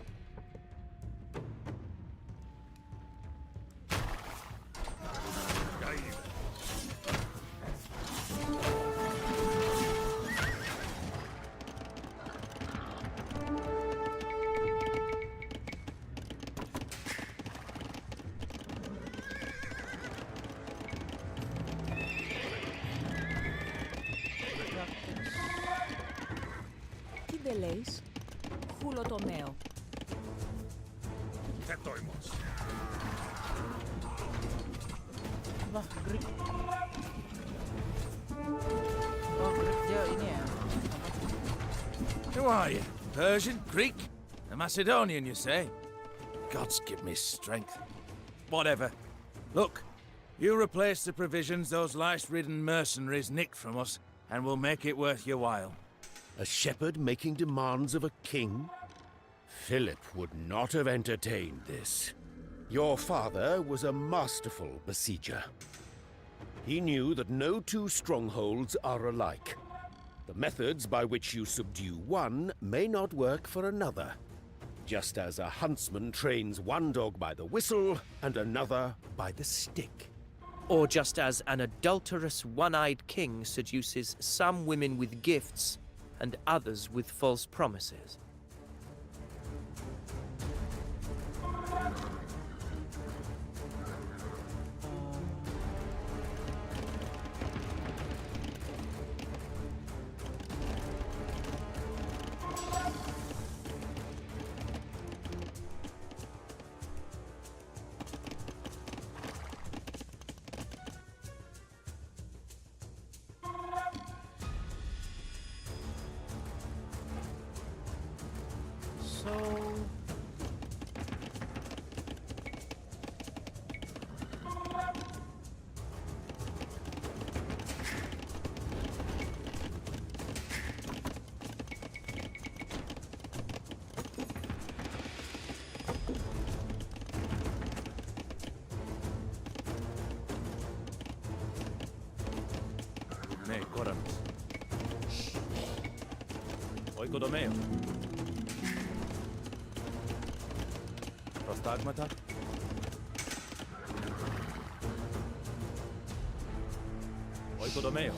Speaker 10: Τι δε λέεις? Χουλοτομέο.
Speaker 4: Tetoimos.
Speaker 1: Bah, Greek. Oh, Greek
Speaker 8: Who are you? Persian? Greek? A Macedonian, you say? Gods give me strength. Whatever. Look, you replace the provisions those lice-ridden mercenaries nicked from us, and we'll make it worth your while.
Speaker 9: A shepherd making demands of a king? Philip would not have entertained this. Your father was a masterful besieger. He knew that no two strongholds are alike. The methods by which you subdue one may not work for another. Just as a huntsman trains one dog by the whistle and another by the stick.
Speaker 7: Or just as an adulterous one-eyed king seduces some women with gifts and others with false promises.
Speaker 8: Ne, koranos. Oikodomeo. Prostagmata. Oikodomeo.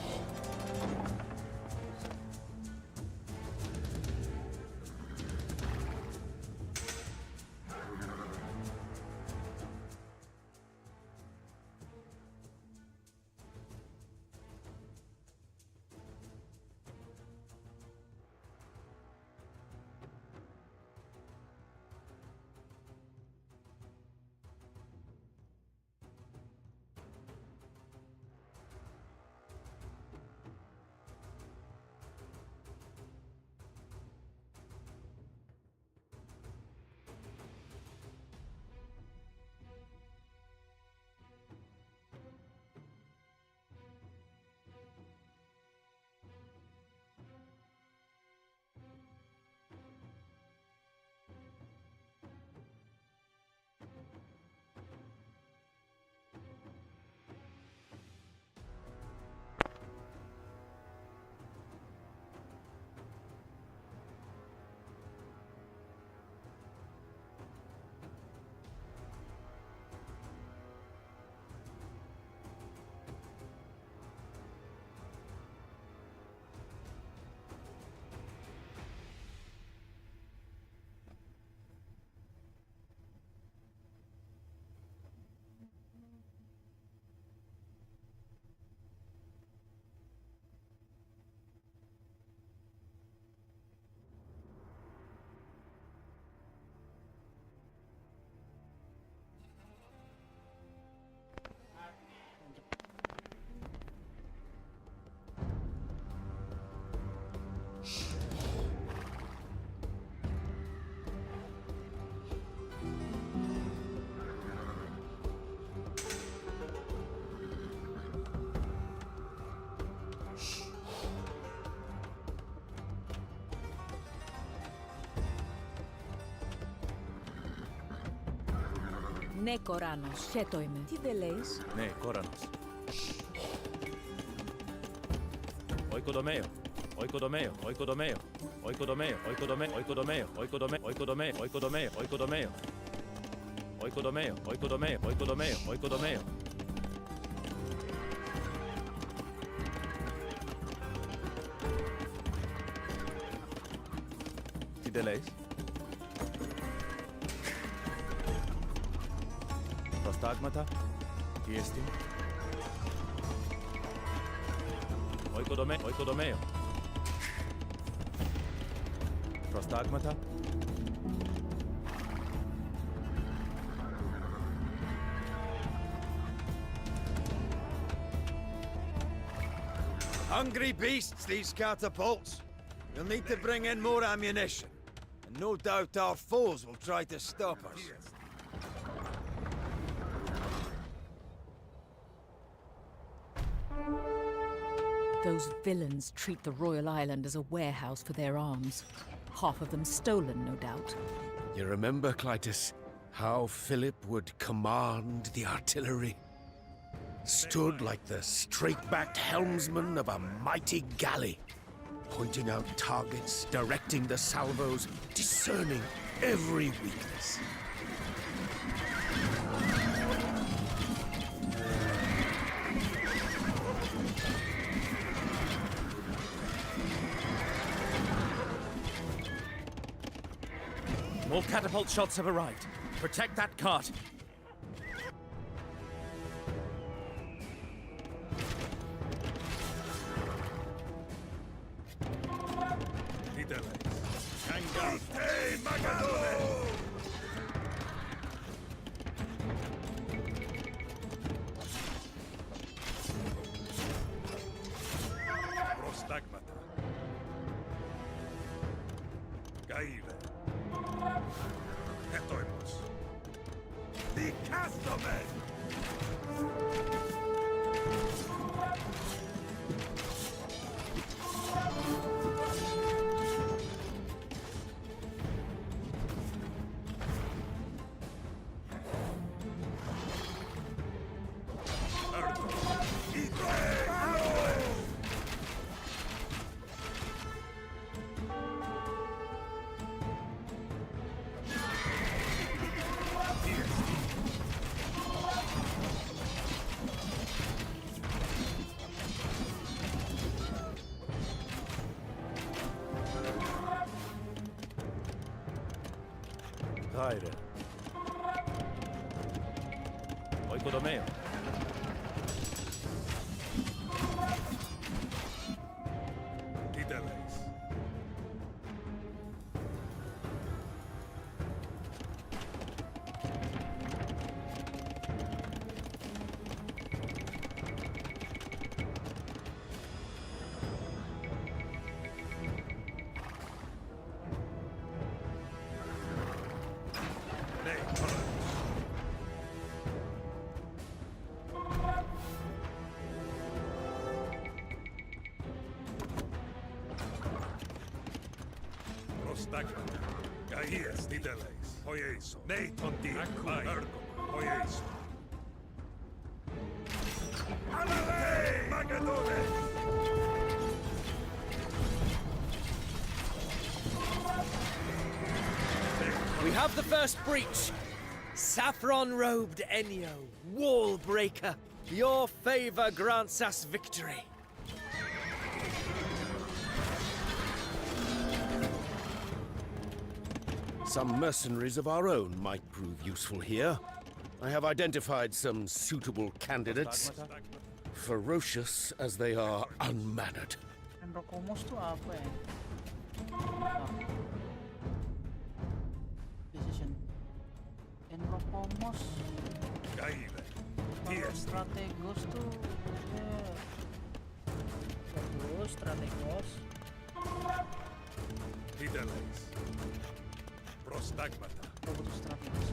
Speaker 10: Ναι, Κοράνος, χέτο είμαι. Τι δεν λέεις?
Speaker 8: Ναι, κόρανος. Oikodomeo. Oikodomeo. Oikodomeo. Oikodomeo. Oikodomeo. Oikodomeo. Oikodomeo. Oikodomeo. Oikodomeo. Oikodomeo. Oikodomeo. Oikodomeo. Oikodomeo. Oikodomeo. Τι δεν λέεις? Prostagmata. Τι εστί? Oikodomeo. Oikodomeo. Prostagmata.
Speaker 3: Hungry beasts, these catapults.
Speaker 8: We'll need to bring in more ammunition. And no doubt our foes will try to stop us.
Speaker 10: Those villains treat the Royal Island as a warehouse for their arms. Half of them stolen, no doubt.
Speaker 9: You remember, Clytus, how Philip would command the artillery? Stood like the straight-backed helmsman of a mighty galley, pointing out targets, directing the salvos, discerning every weakness.
Speaker 5: More catapult shots have arrived. Protect that cart.
Speaker 11: Dari. Oikodomeo.
Speaker 7: We have the first breach. Saffron-robed Enyo, wall breaker. Your favor grants us victory.
Speaker 9: Some mercenaries of our own might prove useful here. I have identified some suitable candidates, ferocious as they are unmannered.
Speaker 1: Enrokomos tuh apa ya? Decision. Enrokomos. Kalau strategos tuh bagus, strategos.
Speaker 4: Prostagmata.
Speaker 1: Bagus strategos.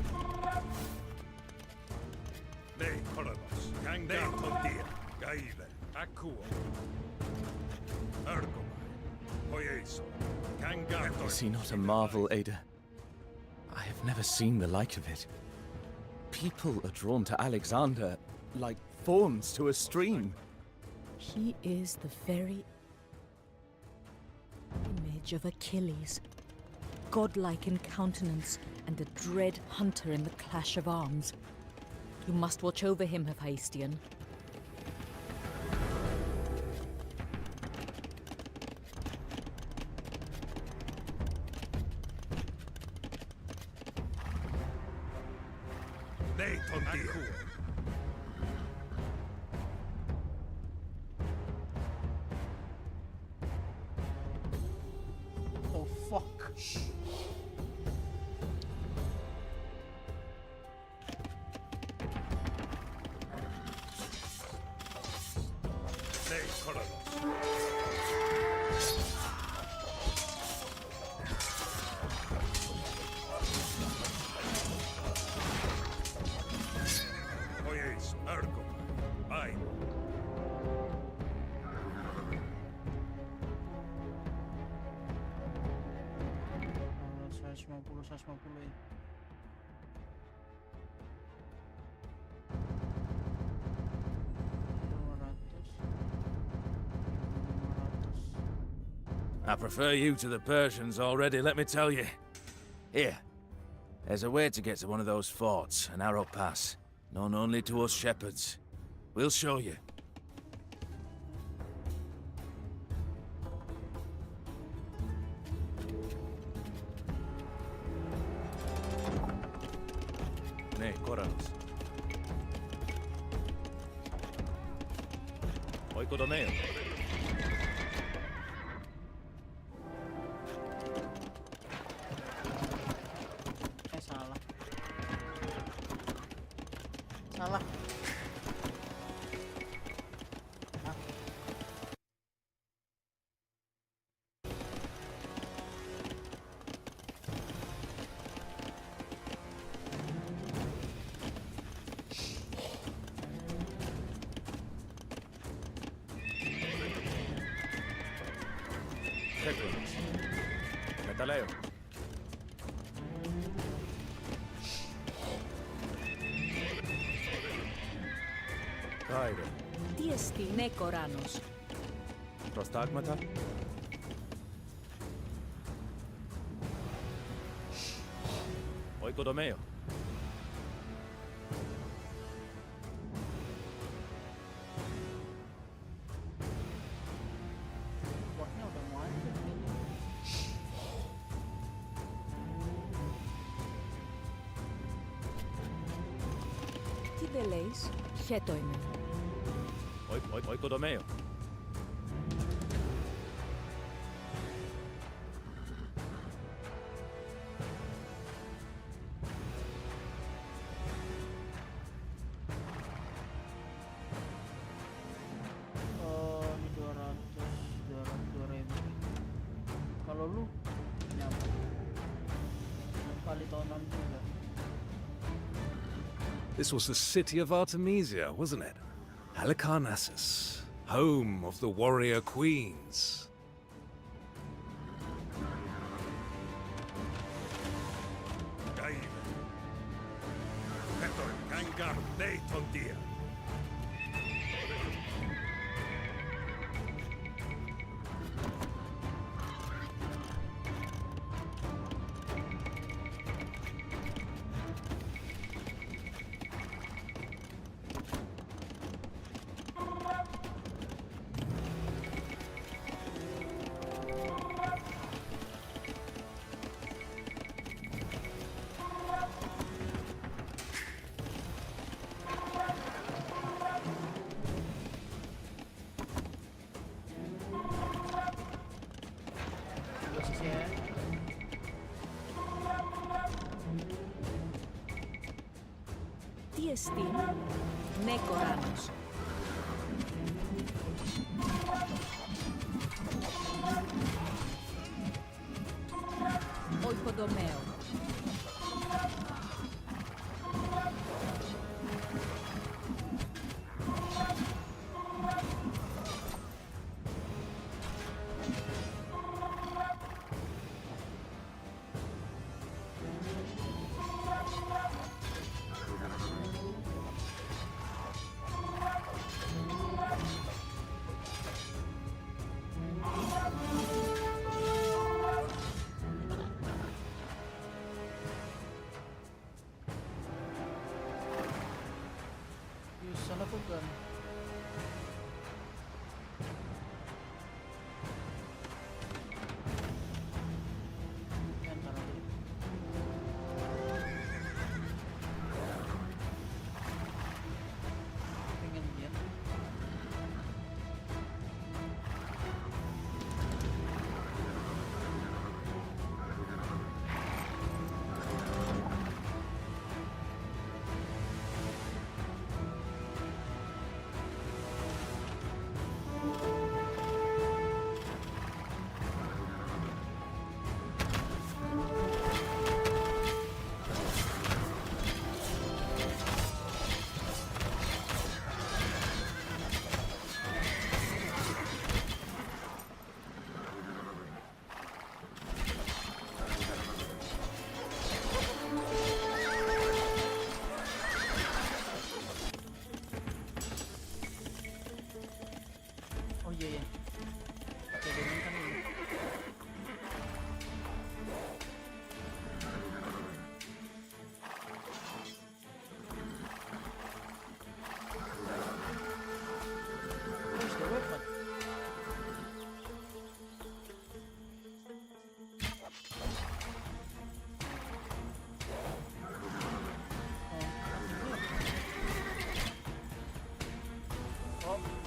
Speaker 4: Nei koronos. Nei tontia. Gaive. Akuo. Ergoma. Hoyeso. Kangato.
Speaker 5: Is he not a marvel, Ada? I have never seen the like of it. People are drawn to Alexander like fawns to a stream.
Speaker 10: He is the very image of Achilles. Godlike in countenance and a dread hunter in the clash of arms. You must watch over him, Hephaestion.
Speaker 4: Nei tontia.
Speaker 1: Oh fuck.
Speaker 4: Nei koronos. Ergo. Baik.
Speaker 1: 150 ya.
Speaker 11: I prefer you to the Persians already, let me tell you. Here, there's a way to get to one of those forts, a narrow pass, known only to us shepherds. We'll show you. Ne, koranos. Oikodomeo.
Speaker 1: Salah. Salah.
Speaker 11: Tekronos. Metaleo. Kairo.
Speaker 10: Τι εστί, ναι, κοράνος.
Speaker 11: Προστάγματα. Oikodomeo.
Speaker 1: Buahnya udah mau aja.
Speaker 10: Τι δεν λέεις, χέτο είμαι.
Speaker 11: Oikodomeo.
Speaker 1: Oh, ini 200 ribu. Kalau lu nyampe 6 kali tahunan juga.
Speaker 6: This was the city of Artemisia, wasn't it? Halicarnassus, home of the warrior queens.
Speaker 4: Käive. Vetoin Jangan neiton tie.
Speaker 10: Τι εστί, ναι, κοράνος. Oikodomeo.
Speaker 1: Bisa lakukan. Entar aja. Pengen lihat.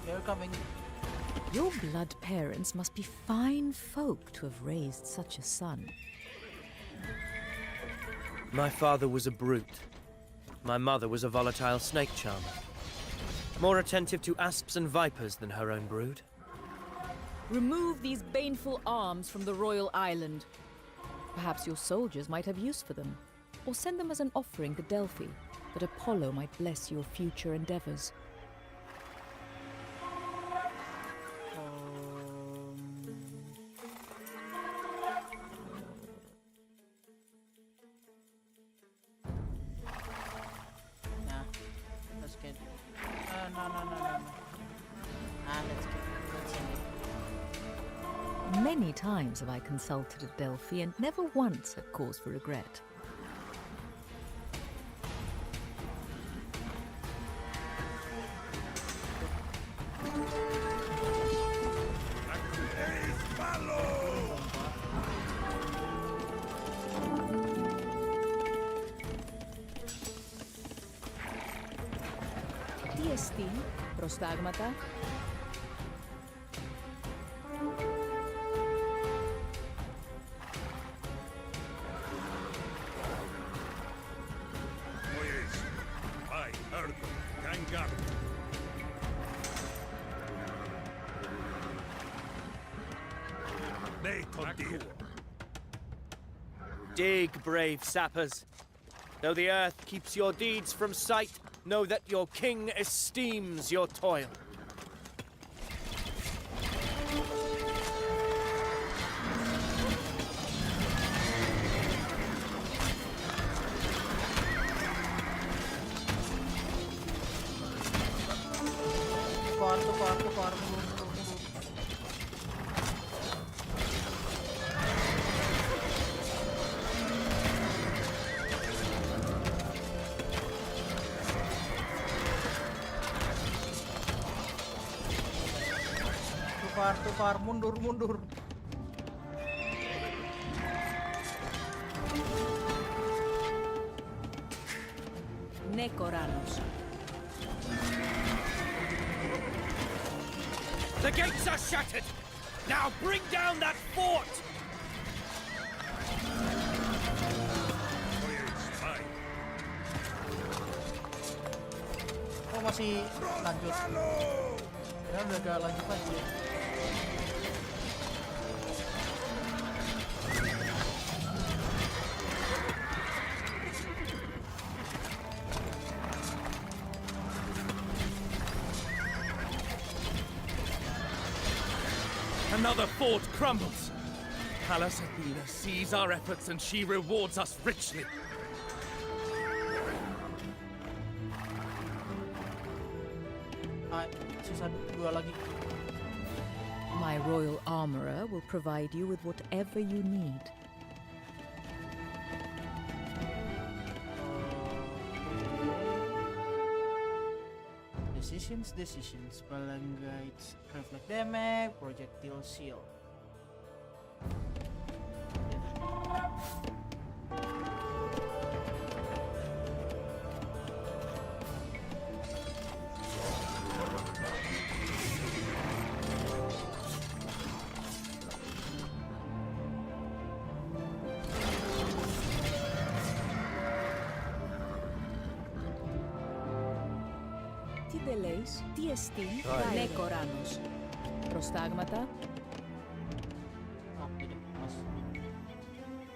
Speaker 1: They're coming.
Speaker 10: Your blood parents must be fine folk to have raised such a son.
Speaker 7: My father was a brute. My mother was a volatile snake charmer. More attentive to asps and vipers than her own brood.
Speaker 10: Remove these baneful arms from the royal island. Perhaps your soldiers might have use for them, or send them as an offering to Delphi, that Apollo might bless your future endeavors.
Speaker 1: Nah, let's get. No. Let's send it.
Speaker 10: Many times have I consulted at Delphi and never once had cause for regret. Τι εστί, προστάγματα?
Speaker 7: Dig, brave sappers. Though the earth keeps your deeds from sight, know that your king esteems your toil.
Speaker 1: Keluar. Tukar, mundur.
Speaker 10: Nekoranos.
Speaker 7: The gates are shattered! Now bring down that fort!
Speaker 1: Oh, masih lanjut. Ya udah gak lanjut lagi.
Speaker 11: Another fort crumbles. Pallas Athena sees our efforts and she rewards us richly.
Speaker 1: Sisa 2 lagi.
Speaker 10: My royal armorer will provide you with whatever you need.
Speaker 1: Decisions. Guides, reflect damage, projectile shield.
Speaker 10: Τι δελέεις, τι εστί, Νεκοράνος. Προστάγματα.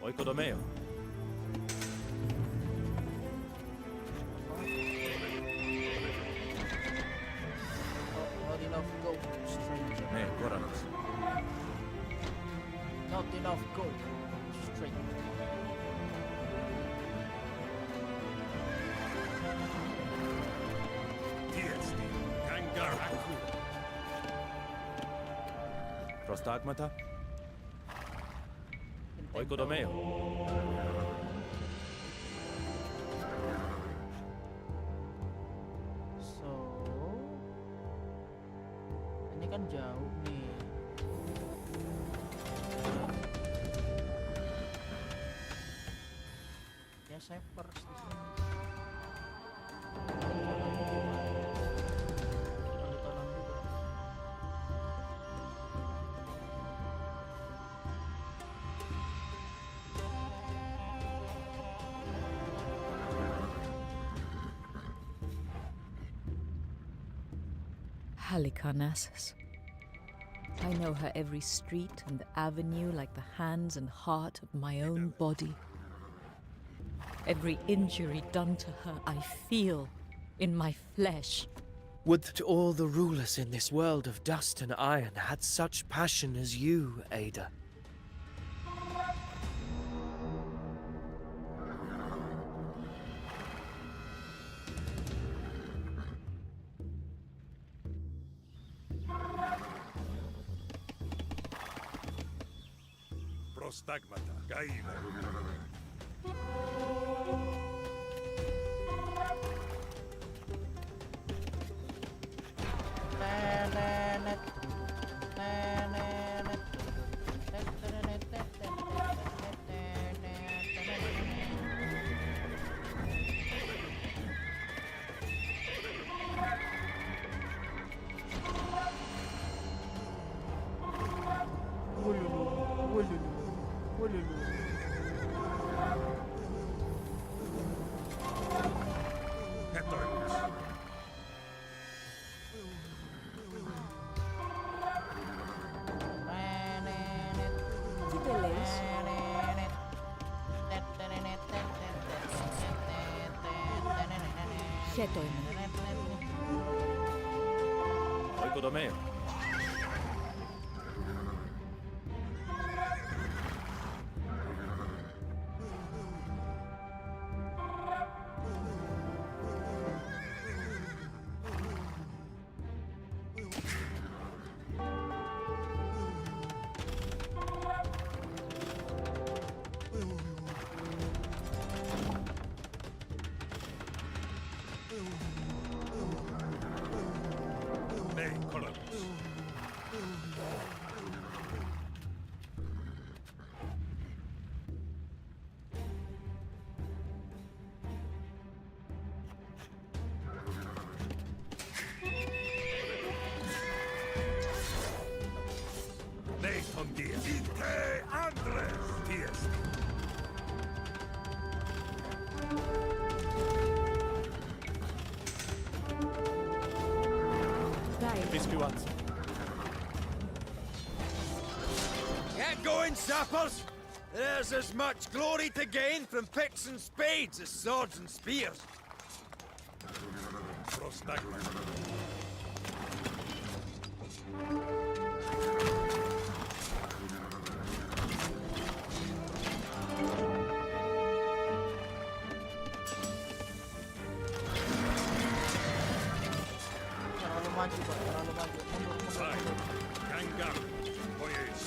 Speaker 11: Oikodomeo.
Speaker 1: Not enough gold, stranger.
Speaker 11: Ναι, Κόρανος.
Speaker 1: Not enough gold, stranger.
Speaker 11: Προστάγματα. Oikodomeo.
Speaker 1: So, ini kan jauh nih. Ya saya first di sini. Kita ditolong juga.
Speaker 10: Halicarnassus. I know her every street and avenue like the hands and heart of my own body. Every injury done to her I feel in my flesh.
Speaker 12: Would that all the rulers in this world of dust and iron had such passion as you, Ada.
Speaker 4: Prostagmata, gaida.
Speaker 11: Oiko domeo.
Speaker 8: Get going, sappers! There's as much glory to gain from picks and spades as swords and spears.
Speaker 4: Prostagmata.
Speaker 1: Terlalu maju, Pak. Terlalu maju. Mundur.
Speaker 4: Jangan. Poyes.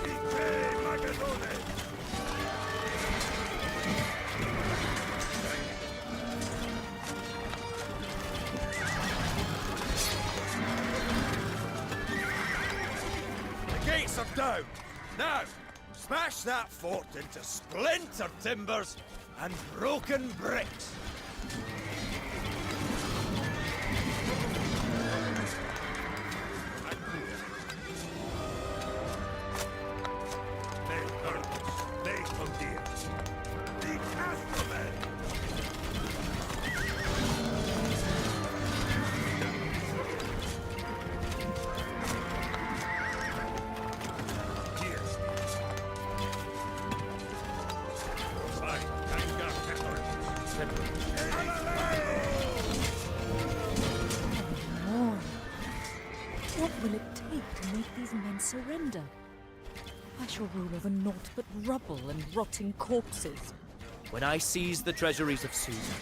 Speaker 4: Ite Magadone.
Speaker 8: The gates are down. Now, smash that fort into splintered timbers and broken bricks.
Speaker 10: What will it take to make these men surrender? I shall rule over naught but rubble and rotting corpses.
Speaker 12: When I seize the treasuries of Susan,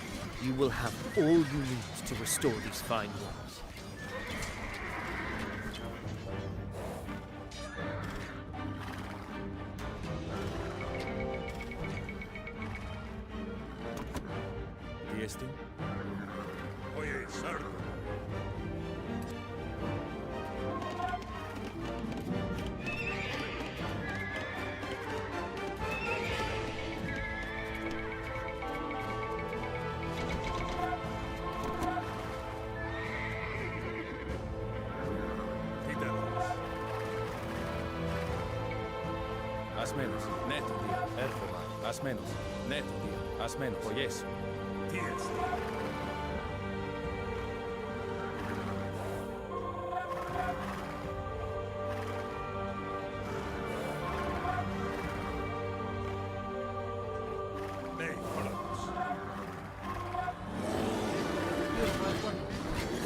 Speaker 12: you will have all you need to restore these fine walls.
Speaker 11: Este?
Speaker 4: Oye, sir.
Speaker 11: Haz menos, neto, tío. Erfema. Haz menos, neto, tío. Haz menos, oyes.
Speaker 4: Yes.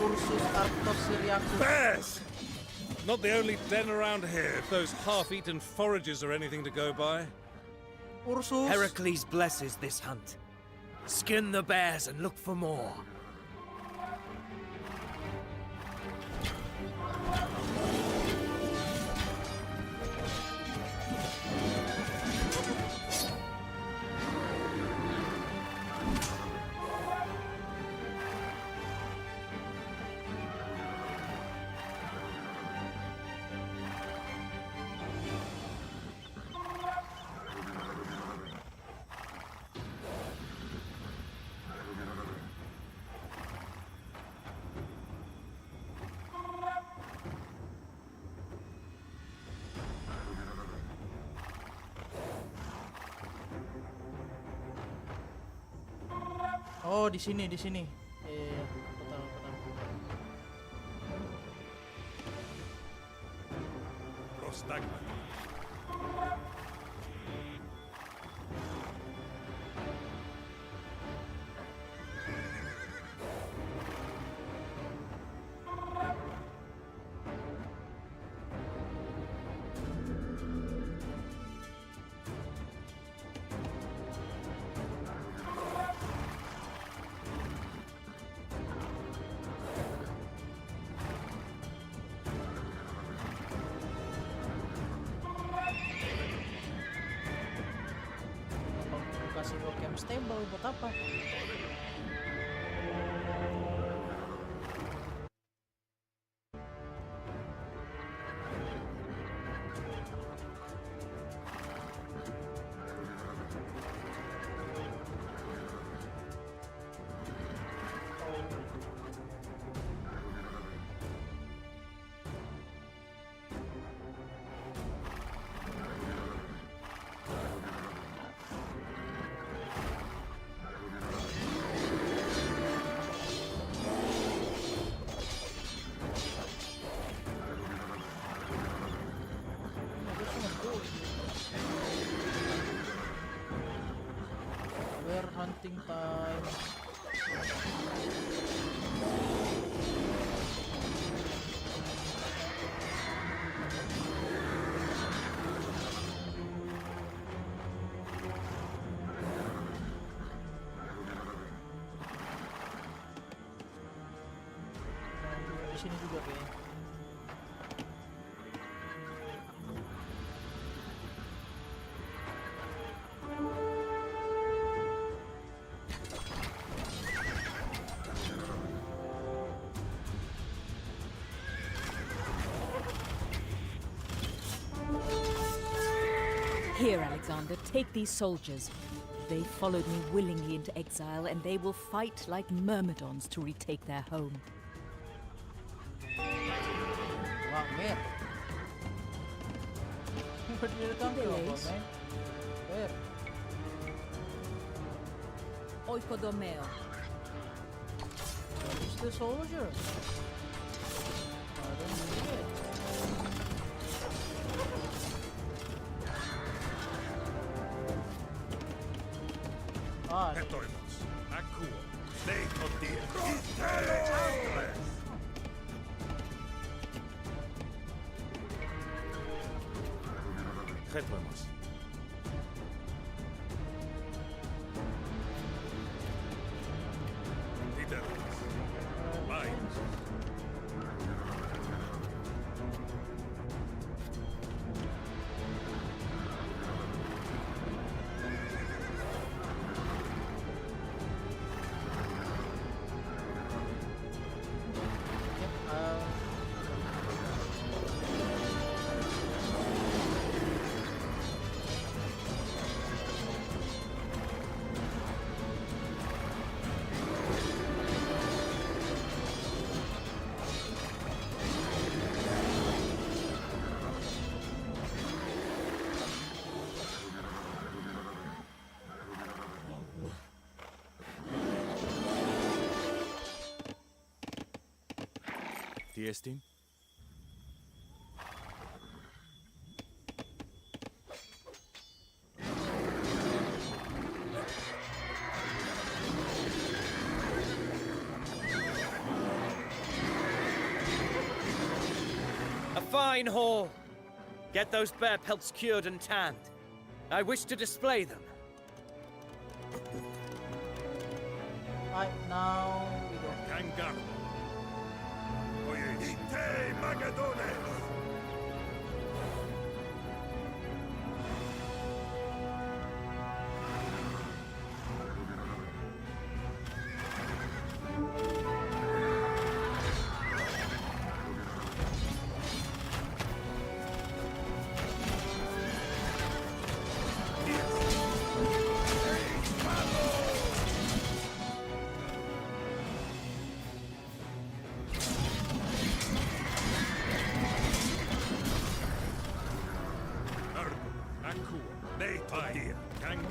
Speaker 1: Ursus Arctos Syriacus.
Speaker 6: Bears! Not the only den around here, if those half-eaten forages are anything to go by.
Speaker 1: Ursus.
Speaker 12: Heracles blesses this hunt. Skin the bears and look for more.
Speaker 1: Oh, di sini, di sini. Iya, betul, betul.
Speaker 4: Prostagma.
Speaker 1: Kasih gua camp stable buat apa? Where hunting time? Di sini juga kayaknya.
Speaker 10: Here, Alexander, take these soldiers. They followed me willingly into exile, and they will fight like myrmidons to retake their home.
Speaker 1: Wow, where? Where did it come from,
Speaker 10: Village.
Speaker 1: man? Where?
Speaker 10: Oikodomeo.
Speaker 1: Where is the soldier? I don't see it. Ah,
Speaker 4: Hetoimos. Akkuo. Leikotie. Intele.
Speaker 11: Getwemos.
Speaker 4: Itelis. Lines.
Speaker 11: Tiestin?
Speaker 7: fine hall. Get those bear pelts cured and tanned. I wish to display them.
Speaker 1: Right now we go.
Speaker 4: Jangan. Ite magadones.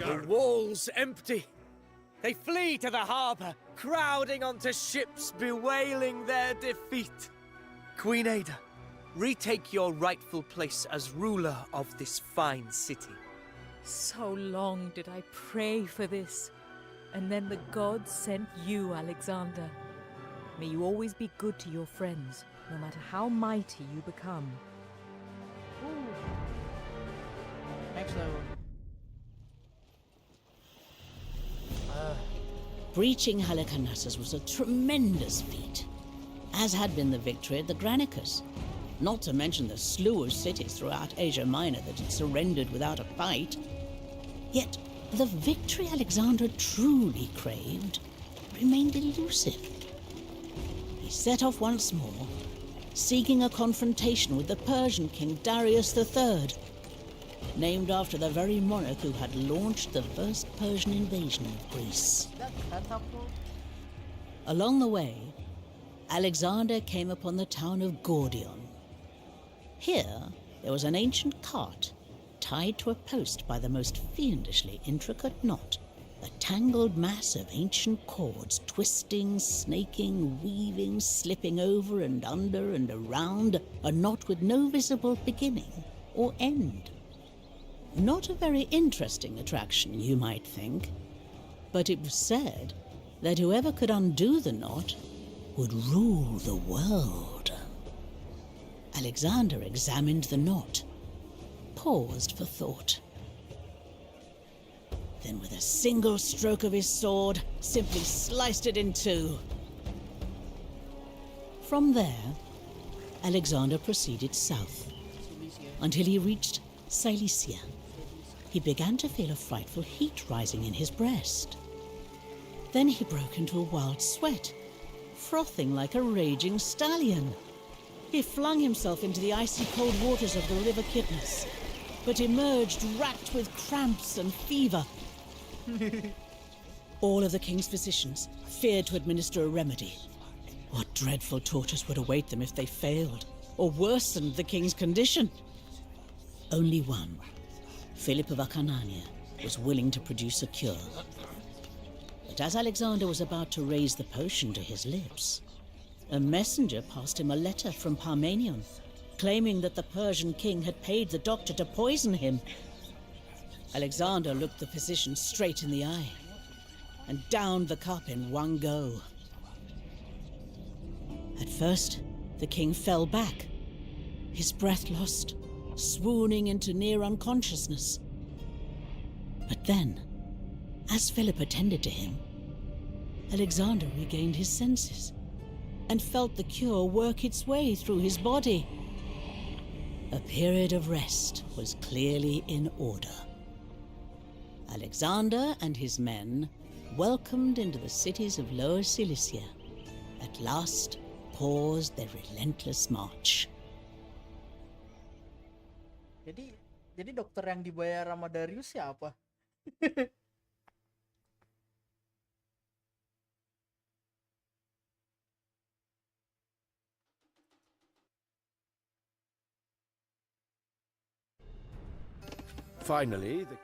Speaker 7: The walls empty. They flee to the harbor, crowding onto ships, bewailing their defeat. Queen Ada, retake your rightful place as ruler of this fine city.
Speaker 10: So long did I pray for this, and then the gods sent you, Alexander. May you always be good to your friends, no matter how mighty you become.
Speaker 1: Next level.
Speaker 2: Breaching Halicarnassus was a tremendous feat, as had been the victory at the Granicus, not to mention the slew of cities throughout Asia Minor that had surrendered without a fight. Yet, the victory Alexander truly craved remained elusive. He set off once more, seeking a confrontation with the Persian king Darius III, named after the very monarch who had launched the first Persian invasion of Greece. Along the way, Alexander came upon the town of Gordion. Here, there was an ancient cart tied to a post by the most fiendishly intricate knot, a tangled mass of ancient cords twisting, snaking, weaving, slipping over and under and around, a knot with no visible beginning or end. Not a very interesting attraction, you might think, but it was said that whoever could undo the knot would rule the world. Alexander examined the knot, paused for thought. Then with a single stroke of his sword, simply sliced it in two. From there, Alexander proceeded south until he reached Cilicia. He began to feel a frightful heat rising in his breast. Then he broke into a wild sweat, frothing like a raging stallion. He flung himself into the icy cold waters of the river Kidnus, but emerged racked with cramps and fever. All of the king's physicians feared to administer a remedy. What dreadful tortures would await them if they failed, or worsened the king's condition? Only one, Philip of Acarnania, was willing to produce a cure. But as Alexander was about to raise the potion to his lips, a messenger passed him a letter from Parmenion, claiming that the Persian king had paid the doctor to poison him. Alexander looked the physician straight in the eye and downed the cup in one go. At first, the king fell back, his breath lost, swooning into near unconsciousness. But then, as Philip attended to him, Alexander regained his senses and felt the cure work its way through his body. A period of rest was clearly in order. Alexander and his men, welcomed into the cities of Lower Cilicia, at last paused their relentless march.
Speaker 1: Jadi dokter yang dibayar sama Darius siapa?
Speaker 9: Finally, the...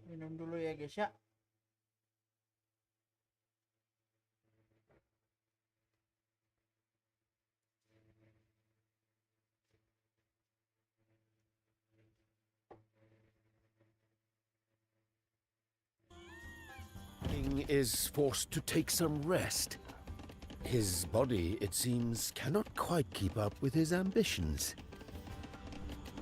Speaker 1: Minum dulu ya guys ya.
Speaker 9: king is forced to take some rest. His body, it seems, cannot quite keep up with his ambitions.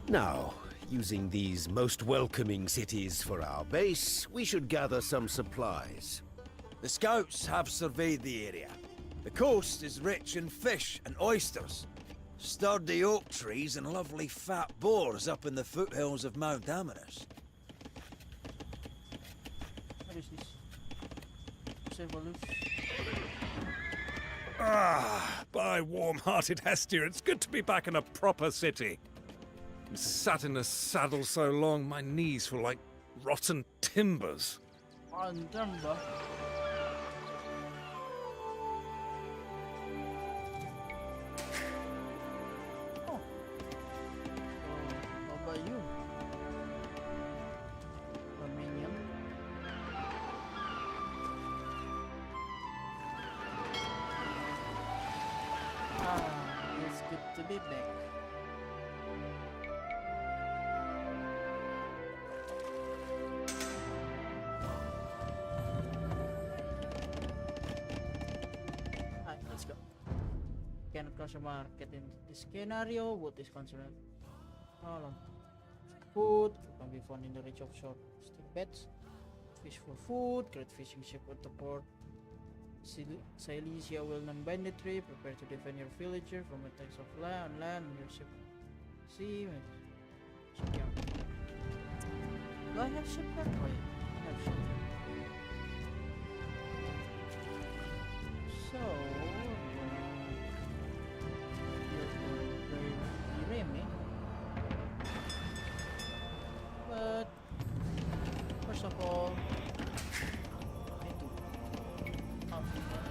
Speaker 9: Now, using these most welcoming cities for our base, we should gather some supplies.
Speaker 8: The scouts have surveyed the area. The coast is rich in fish and oysters. Sturdy oak trees and lovely fat boars up in the foothills of Mount Amorous.
Speaker 1: What is this? Servolus.
Speaker 6: Ah, by warm-hearted Hestia, it's good to be back in a proper city. I'm sat in a saddle so long, my knees feel like rotten timbers.
Speaker 1: On timber. Oh. How about you? Romanian. It's good to be back. Alright, let's go. Cannot cross a market in this scenario. Wood is considered. How long? Food can be found in the reach of short stick beds. Fish for food. Great fishing ship at the port. Silesia will non-banditry. Prepare to defend your villager from attacks of land on land and your ship. Sea. Shipyard. Do I have shipyard? Oh yeah, I have shipyard. So but first of all, I need to outfit them.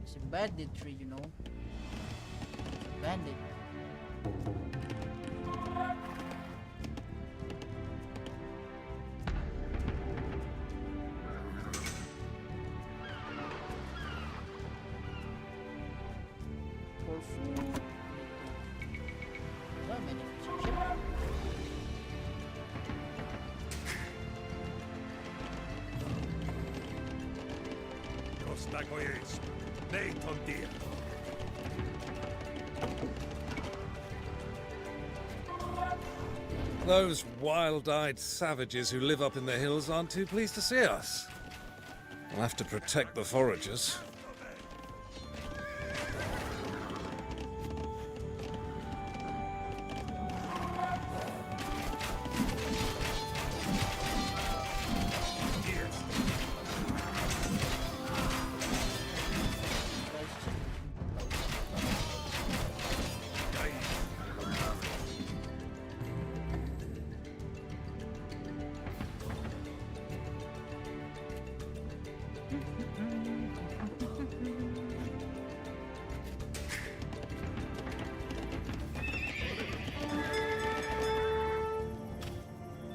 Speaker 1: It's a banditry, you know. It's a bandit. For food, well, many fishing ship.
Speaker 6: Those wild-eyed savages who live up in the hills aren't too pleased to see us. We'll have to protect the foragers.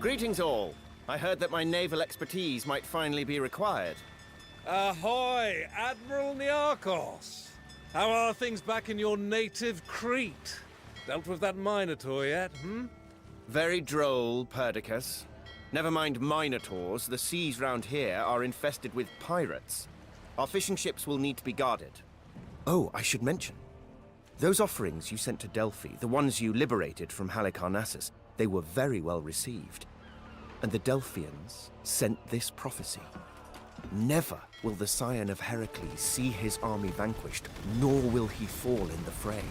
Speaker 13: Greetings all. I heard that my naval expertise might finally be required.
Speaker 6: Ahoy, Admiral Niarchos! How are things back in your native Crete? Dealt with that Minotaur yet,
Speaker 13: Very droll, Perdiccas. Never mind minotaurs, the seas round here are infested with pirates. Our fishing ships will need to be guarded. Oh, I should mention. Those offerings you sent to Delphi, the ones you liberated from Halicarnassus, they were very well received. And the Delphians sent this prophecy. Never will the scion of Heracles see his army vanquished, nor will he fall in the fray.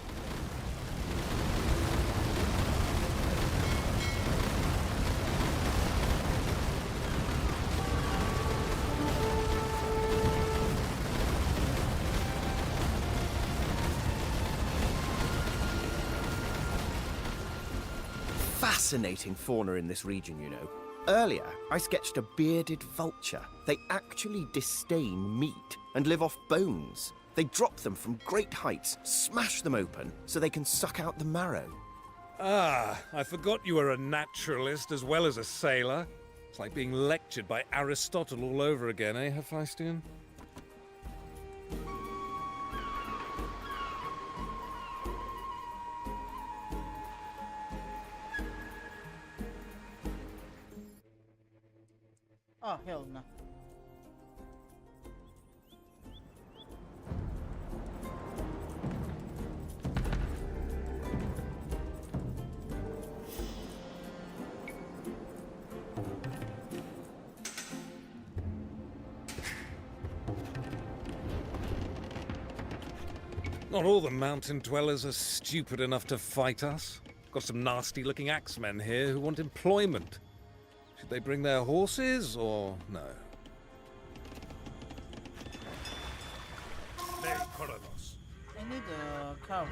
Speaker 13: Fascinating fauna in this region, you know. Earlier, I sketched a bearded vulture. They actually disdain meat and live off bones. They drop them from great heights, smash them open, so they can suck out the marrow.
Speaker 6: Ah, I forgot you were a naturalist as well as a sailor. It's like being lectured by Aristotle all over again, eh, Hephaestion?
Speaker 1: Oh, hell no.
Speaker 6: Not all the mountain dwellers are stupid enough to fight us. Got some nasty-looking axemen here who want employment. Should they bring their horses, or no?
Speaker 1: I need a cow.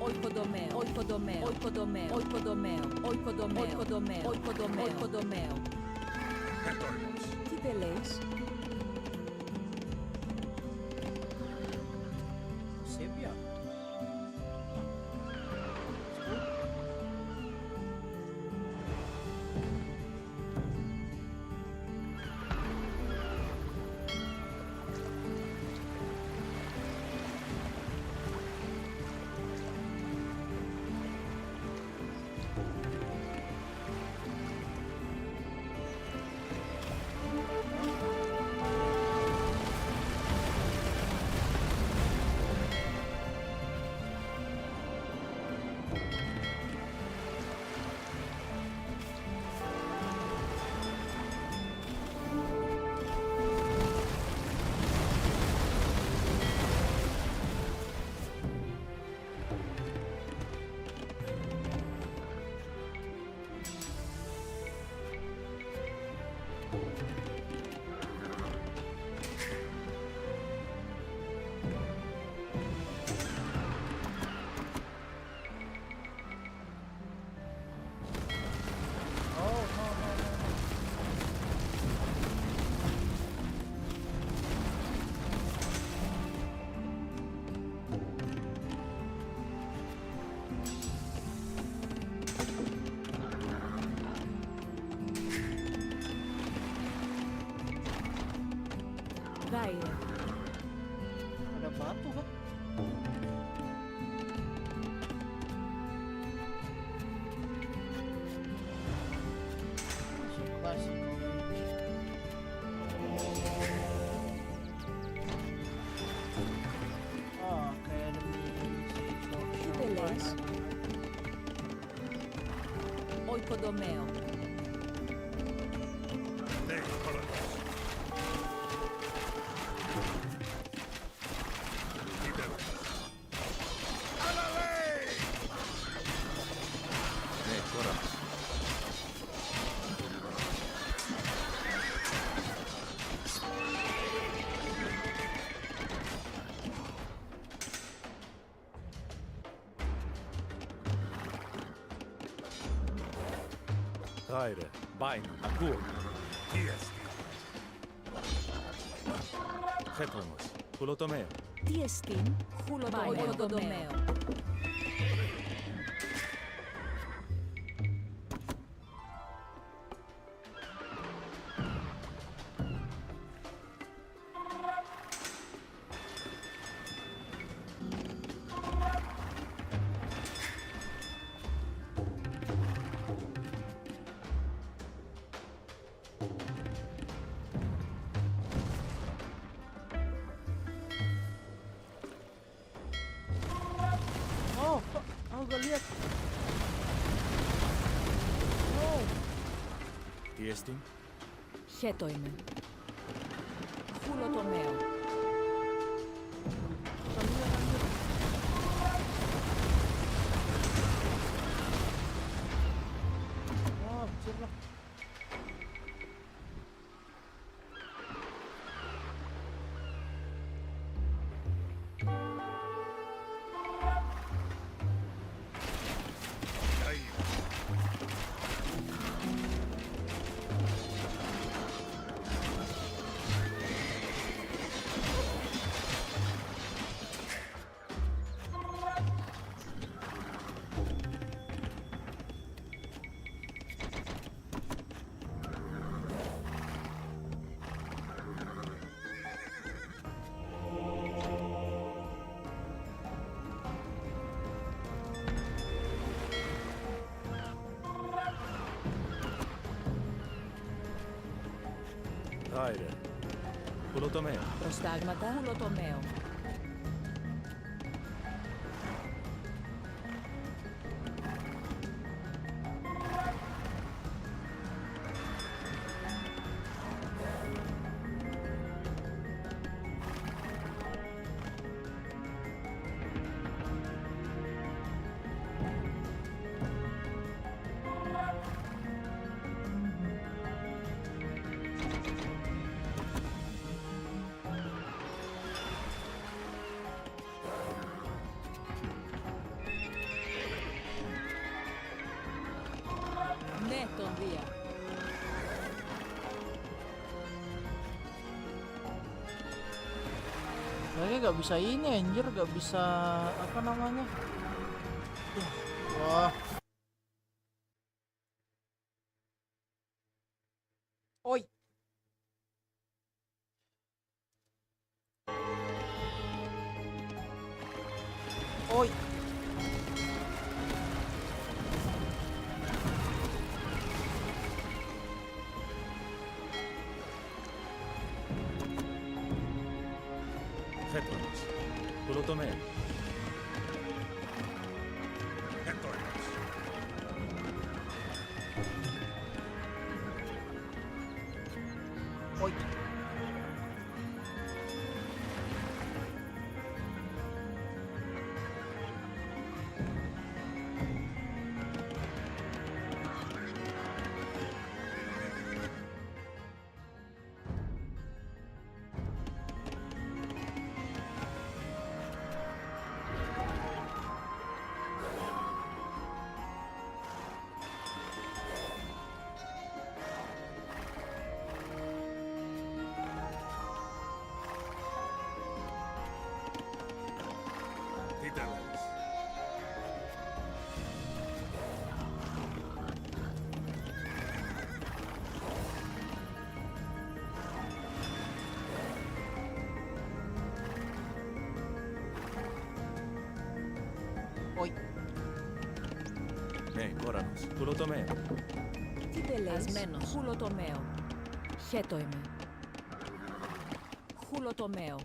Speaker 10: Oikodomeo, oikodomeo, oikodomeo, oikodomeo, oikodomeo, oikodomeo, oikodomeo, oikodomeo. Τι λέεις?
Speaker 1: Sepia.
Speaker 10: Gaia.
Speaker 1: Ada batu kah? Masih oh, kayak
Speaker 10: Τι λέεις? Oikodomeo.
Speaker 11: Gaire, bain, ακούω. Χέτρονος, κουλοτομέα.
Speaker 10: Τι εστίν? Oikodomeo.
Speaker 11: Πιέστη.
Speaker 10: Χέτο είμαι. Χούλο τομέο.
Speaker 11: Άιρε. Κουλοτομέα.
Speaker 10: Προστάγματα. Χούλο τομέο. Ναι, τον Δία.
Speaker 1: Kayaknya gak bisa ini anjir, gak bisa apa namanya. Wah. Oi. Oi.
Speaker 11: Φέτονας. Κουλοτομέα.
Speaker 1: Oi. Oi.
Speaker 11: Ναι, κόρανος. Κουλοτομέα.
Speaker 10: Τι τελέσμένος. Χούλο τομέο. Χέτο είμαι. Χούλο τομέο.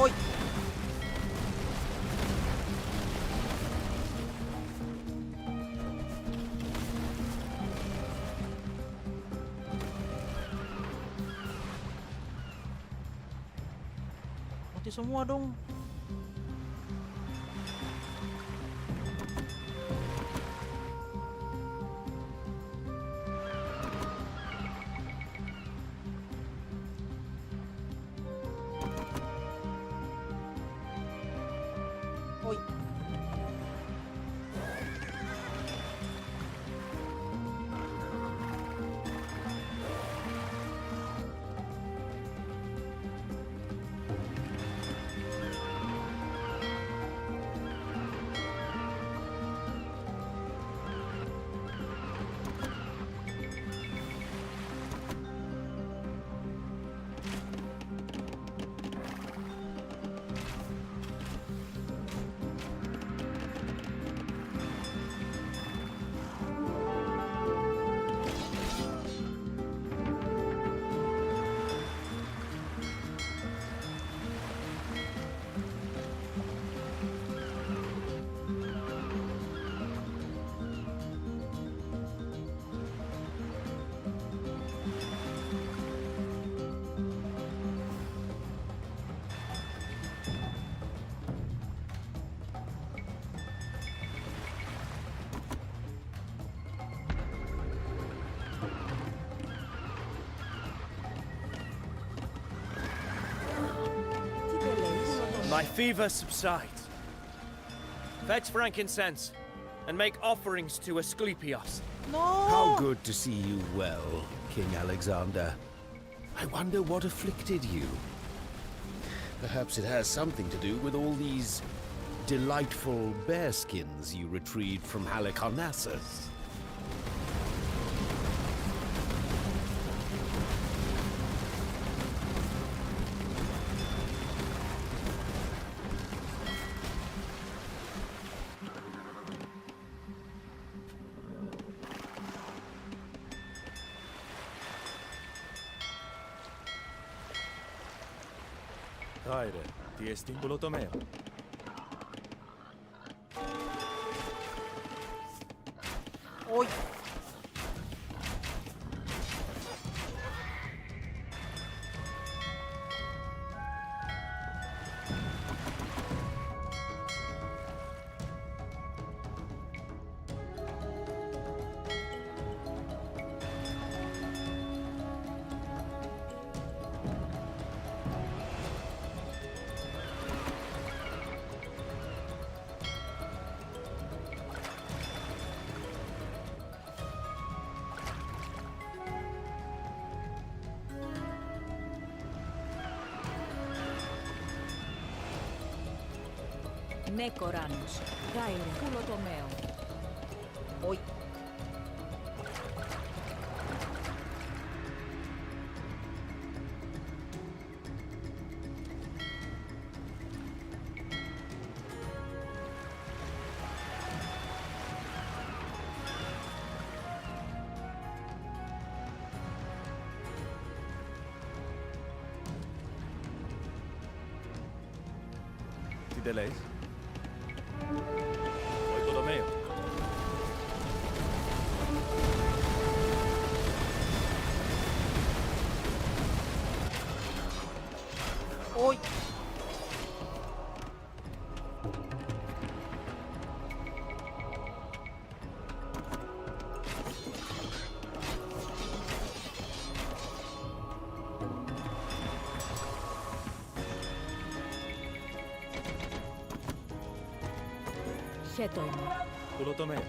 Speaker 1: Oi. Mati semua dong. Oi.
Speaker 7: my fever subsides. Fetch frankincense, and make offerings to Asclepios.
Speaker 9: How good to see you well, King Alexander. I wonder what afflicted you. Perhaps it has something to do with all these delightful bearskins you retrieved from Halicarnassus.
Speaker 11: Haide, tiestin Ptolomeo.
Speaker 1: Oi.
Speaker 10: Nekoranus, Gaire, Ptolomeo.
Speaker 1: Oi.
Speaker 11: Tideleis. Oi, Ptolomeo.
Speaker 1: Oi.
Speaker 10: Shetoimo.
Speaker 11: Ptolomeo.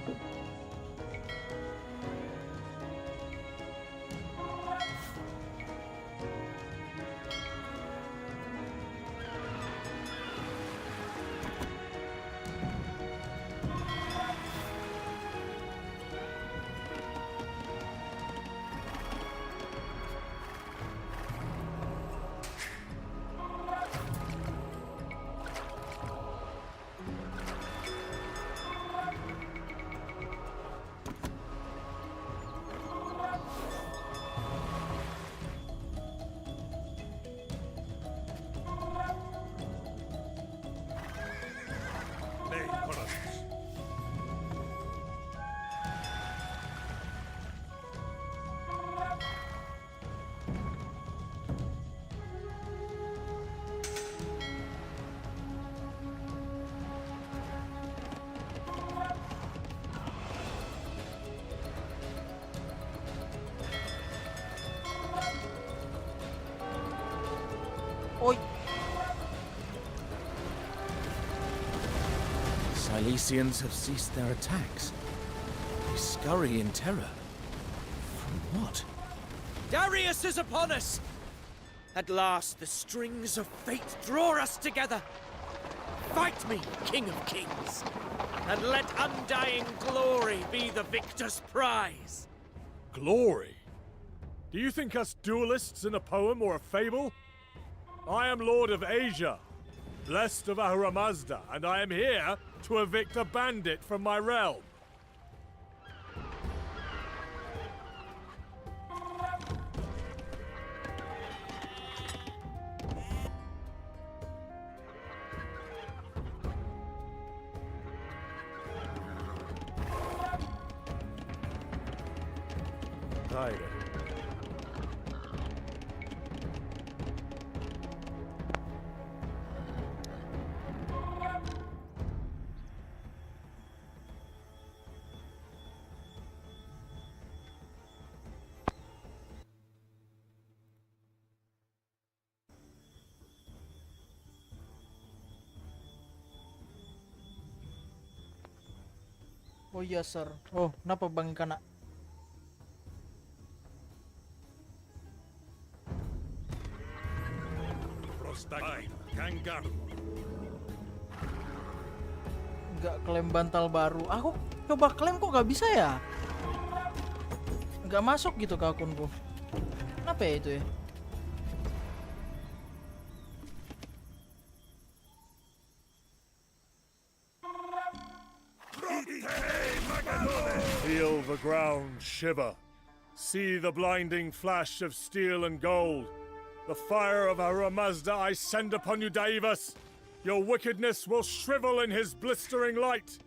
Speaker 1: Oi.
Speaker 11: Silesians have ceased their attacks. They scurry in terror. From what?
Speaker 7: Darius is upon us! At last, the strings of fate draw us together. Fight me, King of Kings, and let undying glory be the victor's prize.
Speaker 4: Glory? Do you think us duelists in a poem or a fable? I am Lord of Asia, blessed of Ahura Mazda, and I am here to evict a bandit from my realm.
Speaker 11: Haide.
Speaker 1: Oh iya, sir. Oh, kenapa Bang Ikan? Nggak klaim bantal baru. Aku coba klaim kok nggak bisa ya? Nggak masuk gitu ke akunku. Kenapa ya itu ya?
Speaker 4: Feel the ground shiver. See the blinding flash of steel and gold. The fire of Mazda I send upon you, Davis. Your wickedness will shrivel in his blistering light.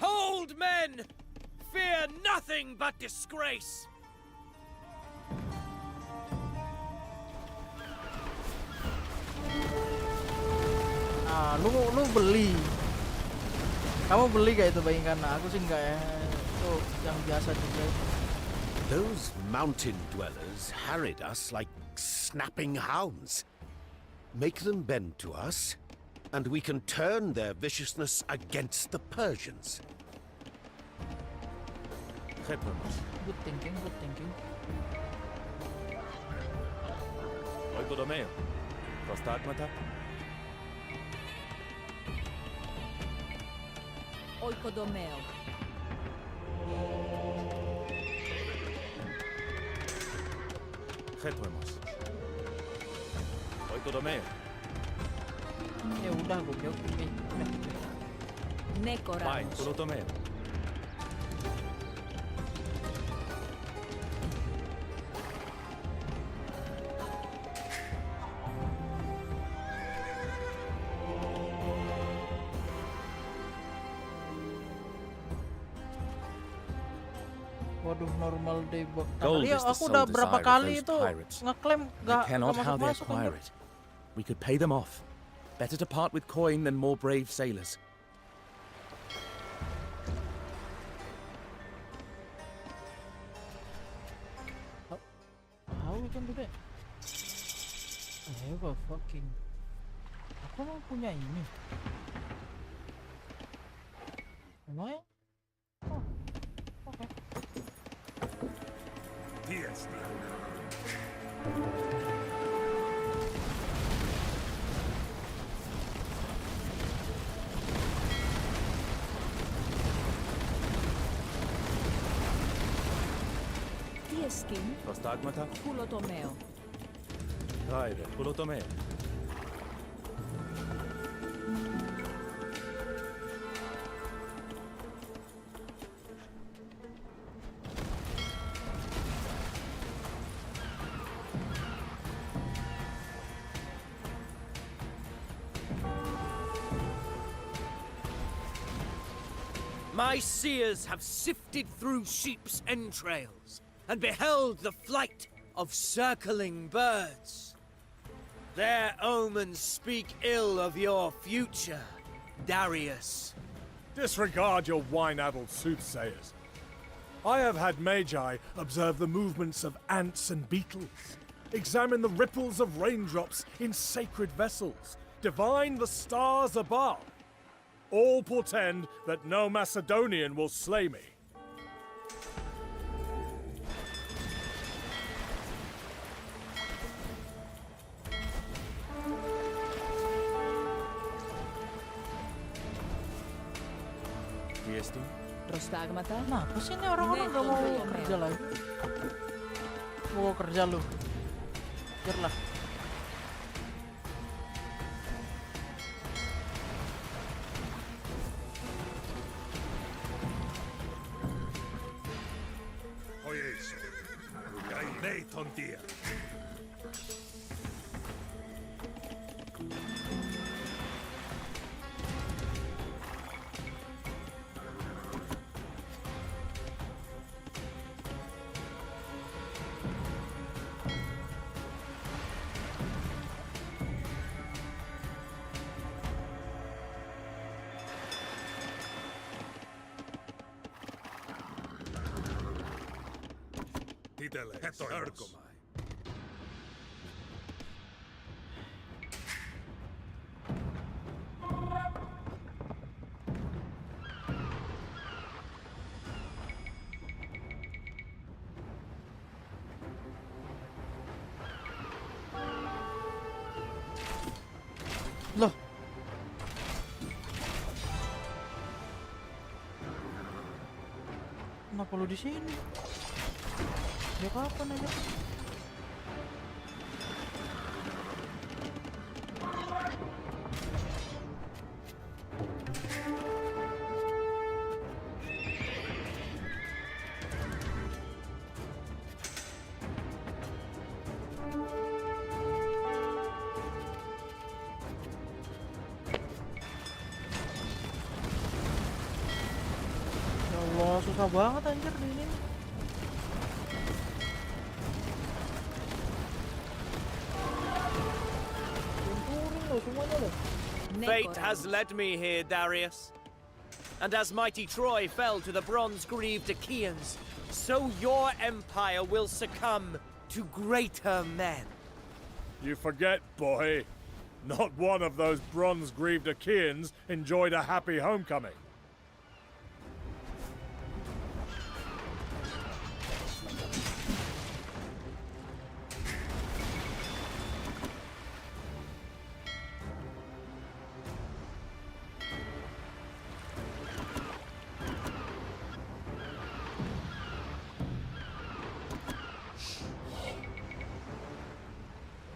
Speaker 7: Hold, men! Fear nothing but disgrace!
Speaker 1: Ah, lu beli. Kamu beli gak itu Bang Ikan? Aku sih enggak ya. Itu yang biasa juga.
Speaker 9: Those mountain dwellers harried us like snapping hounds. Make them bend to us, and we can turn their viciousness against the Persians.
Speaker 1: Good thinking, good thinking.
Speaker 10: Oikodomeo.
Speaker 1: Ya udah gue jawab.
Speaker 10: Nekoramos.
Speaker 1: Waduh, normal day buat
Speaker 11: Gold
Speaker 1: ya,
Speaker 11: is the
Speaker 1: aku
Speaker 11: sole
Speaker 1: udah
Speaker 11: desire
Speaker 1: berapa
Speaker 11: of
Speaker 1: kali
Speaker 11: those
Speaker 1: itu
Speaker 11: pirates.
Speaker 1: ngeklaim
Speaker 11: We
Speaker 1: gak
Speaker 11: cannot how they
Speaker 1: masuk
Speaker 11: acquire it. We could pay them off. Better to part with coin than more brave sailors.
Speaker 1: How we can do that? I have a fucking. Aku mau punya ini. Lumayan. Oh, oke.
Speaker 10: Tiestin.
Speaker 11: Prostagmata?
Speaker 10: Pulotomeo.
Speaker 11: Raide, pulotomeo.
Speaker 7: My seers have sifted through sheep's entrails and beheld the flight of circling birds. Their omens speak ill of your future, Darius.
Speaker 4: Disregard your wine-addled soothsayers. I have had Magi observe the movements of ants and beetles, examine the ripples of raindrops in sacred vessels, divine the stars above. All portend that no Macedonian will slay me.
Speaker 11: Tiestin?
Speaker 10: Prostagmata.
Speaker 1: Nah, apa sih ini orang-orang gak mau kerja lagi? Mau kerja lu. Biarlah. Loh. Kenapa lu di sini? Ya kapan aja? Ya Allah, susah banget anjir di ini. Turun loh semuanya loh.
Speaker 7: Fate has led me here, Darius. And as mighty Troy fell to the bronze-greaved Achaeans, so your empire will succumb to greater men.
Speaker 4: You forget, boy. Not one of those bronze-greaved Achaeans enjoyed a happy homecoming.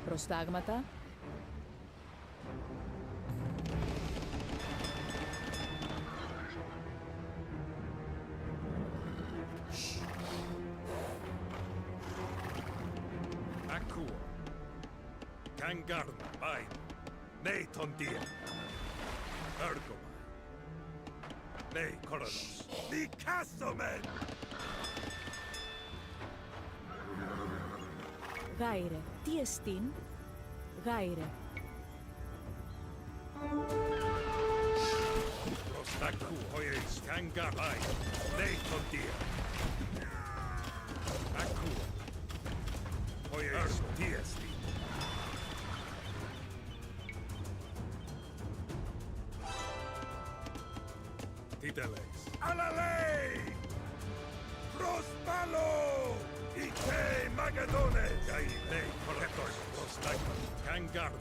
Speaker 10: Prostagmata?
Speaker 4: Akku. Jangan, baik. Nej, tontia. Örgoma. Nej, Koronos. Likasomen!
Speaker 10: Gaire. Tiestin? Gaire.
Speaker 4: Prostakku, hojes, jangan, baik. Nej, tontia. Akku. Hojes, tiesti. Titeles. Alalei! Prospalo! Ite Magadone! Gaile, correctos, prostagma, Jangan.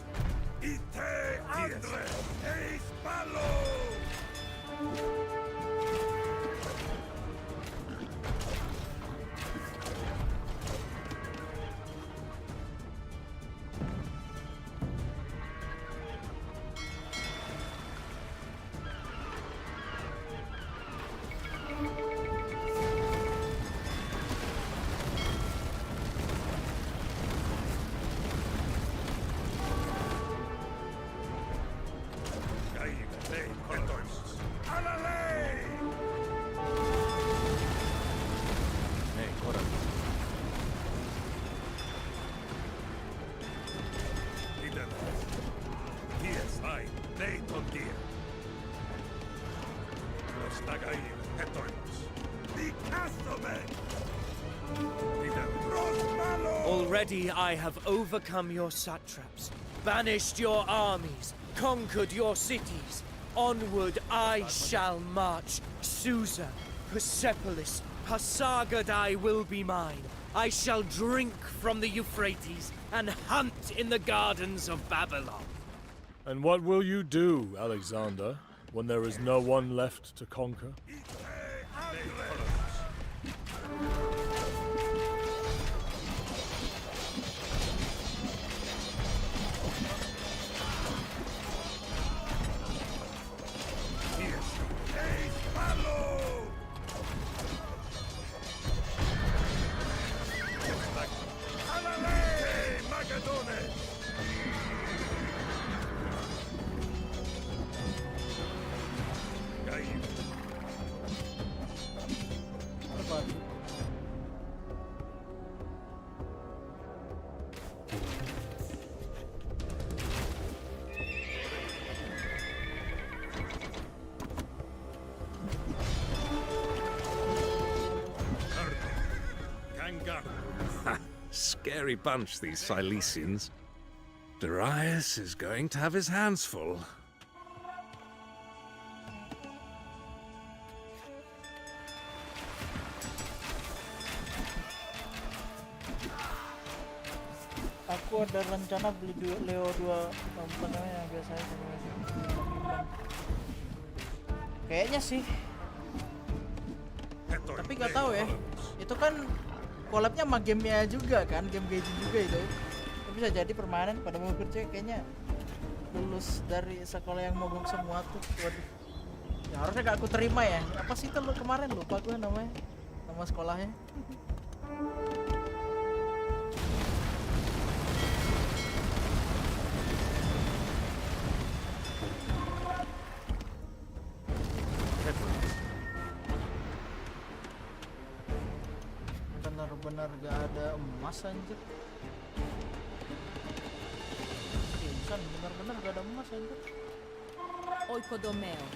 Speaker 4: Ite Andre! Eis Palo!
Speaker 7: Already I have overcome your satraps, banished your armies, conquered your cities. Onward I shall march. Susa, Persepolis, Pasargadae will be mine. I shall drink from the Euphrates and hunt in the gardens of Babylon.
Speaker 4: And what will you do, Alexander, when there is no one left to conquer?
Speaker 6: Scary bunch, these Silesians. Darius is going to have his hands full.
Speaker 1: Aku Aku ada rencana beli Leo 2 apa namanya biasanya bimbang. Kayaknya sih. Tapi gak tahu ya. Itu kan collabnya sama gamenya juga kan, game Gaijin juga itu. Itu bisa jadi permanen pada mau kerja kayaknya lulus dari sekolah yang mogok semua tuh. Waduh. Ya harusnya gak aku terima ya. Apa sih itu lo kemarin lupa gue namanya. Nama sekolahnya. Benar-benar gak ada emas anjir. Insan benar-benar gak ada emas anjir.
Speaker 10: Oikodomeo.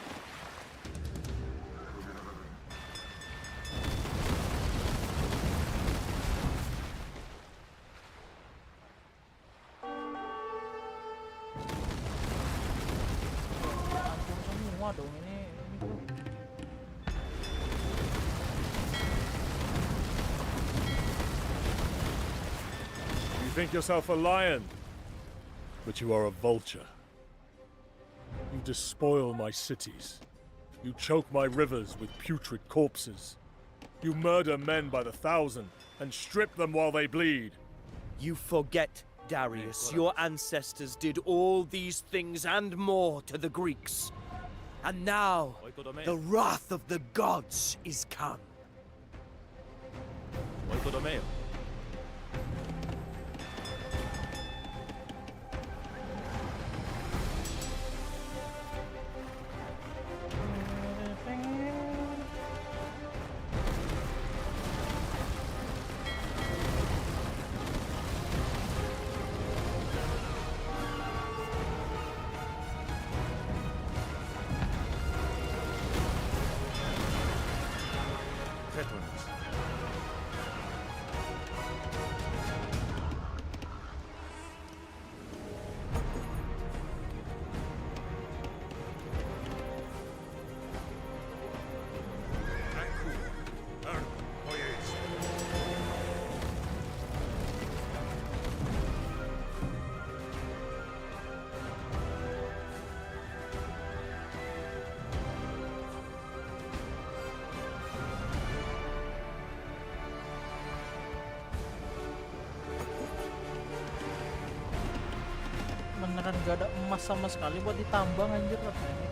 Speaker 1: Hancur semua dong ini bro.
Speaker 4: You think yourself a lion, but you are a vulture. You despoil my cities. You choke my rivers with putrid corpses. You murder men by the thousand and strip them while they bleed.
Speaker 12: You forget, Darius, your ancestors did all these things and more to the Greeks. And now, the wrath of the gods is come.
Speaker 1: Beneran gak ada emas sama sekali buat ditambang anjir lah ini.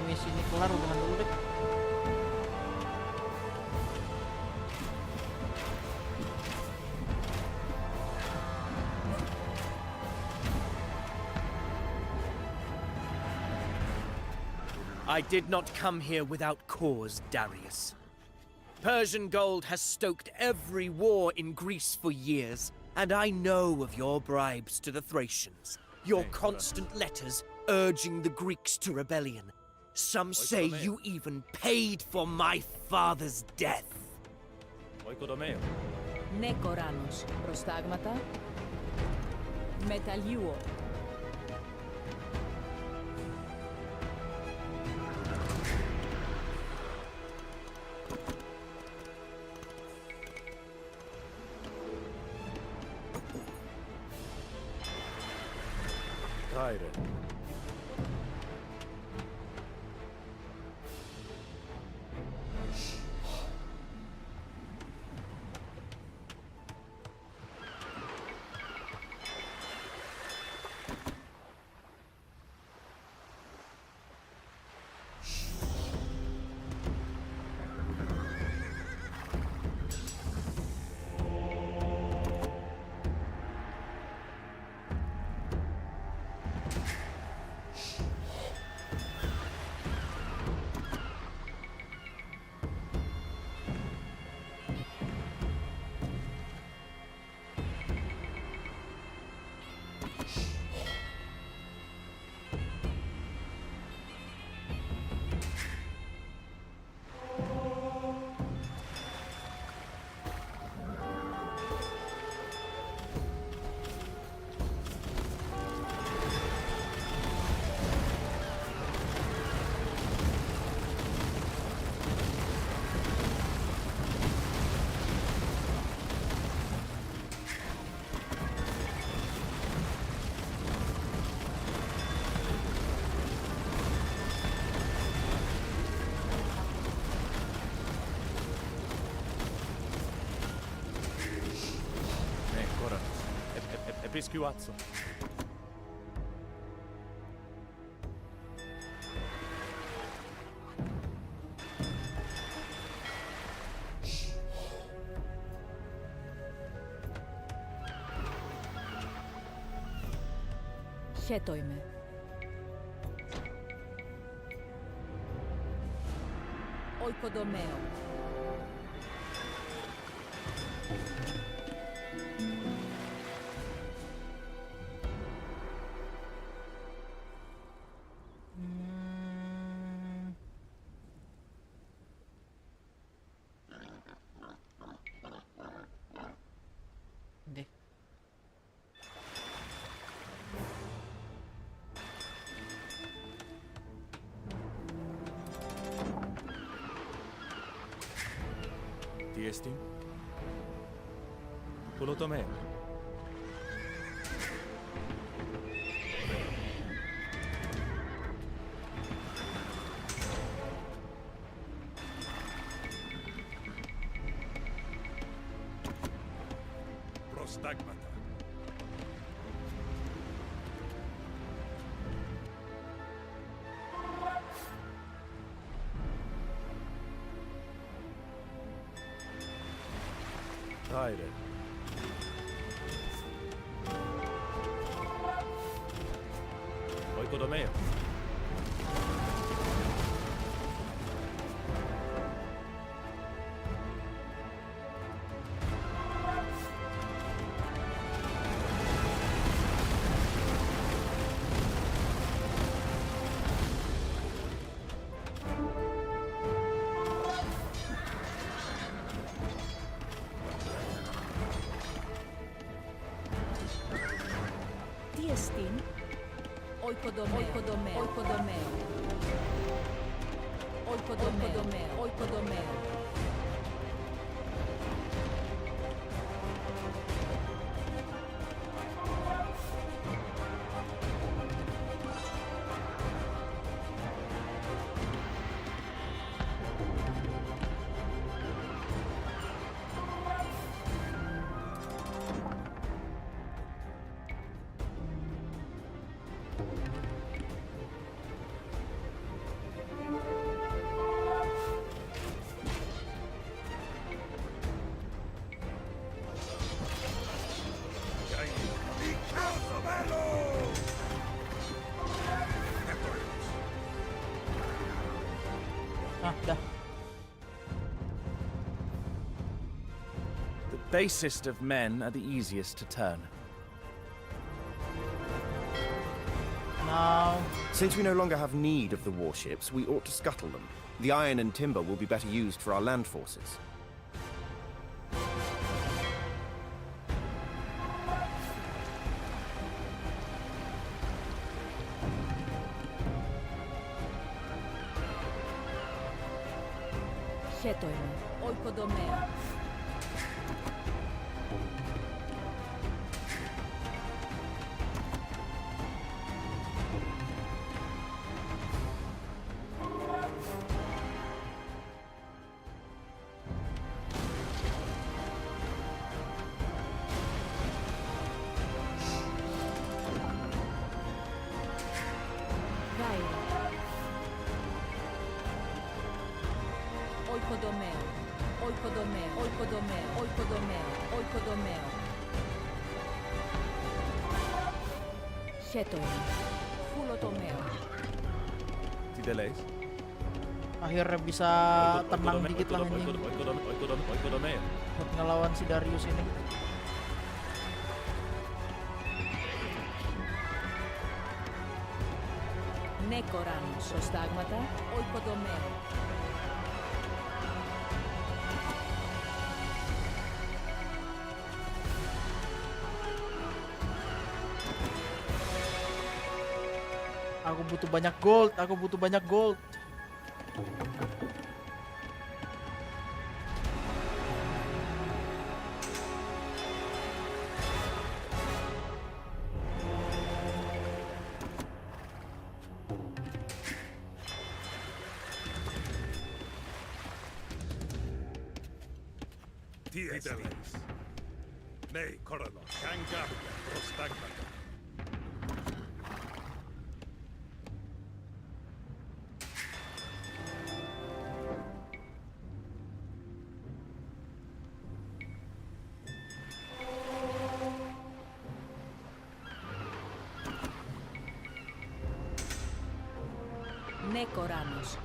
Speaker 1: Misi ini kelar udahan dulu deh.
Speaker 12: I did not come here without cause, Darius. Persian gold has stoked every war in Greece for years, and I know of your bribes to the Thracians, your constant letters urging the Greeks to rebellion. Some say you even paid for my father's death.
Speaker 10: Nekoranos, prostagmata, metaliuo.
Speaker 11: Episcuazzo.
Speaker 10: Χέτοιμαι. Oikodomeo.
Speaker 1: Deh.
Speaker 11: Tiesti? Pulutomeo.
Speaker 4: Prostagmata.
Speaker 11: Aire. Oikodomeo.
Speaker 10: Tiestin. Oikodomeo. Oikodomeo. Oikodomeo. Oikodomeo. Oikodomeo.
Speaker 1: Ah, dah.
Speaker 11: The basest of men are the easiest to turn.
Speaker 1: Now,
Speaker 13: Since we no longer have need of the warships, we ought to scuttle them. The iron and timber will be better used for our land forces.
Speaker 10: Χέτοιμαι. Oikodomeo. Dari. Oikodomeo. Oikodomeo. Oikodomeo. Oikodomeo. Oikodomeo. Χέτοιμαι. Fulotomeo.
Speaker 11: Tideleis.
Speaker 1: akhirnya bisa tenang dikit lah anjing buat ngelawan si Darius ini.
Speaker 10: Nekoran sostagmata. Oikodomeo.
Speaker 1: Aku butuh banyak gold, aku butuh banyak gold.
Speaker 4: Nei, korona. Kanga. Prostagmata.
Speaker 10: Nekoranos.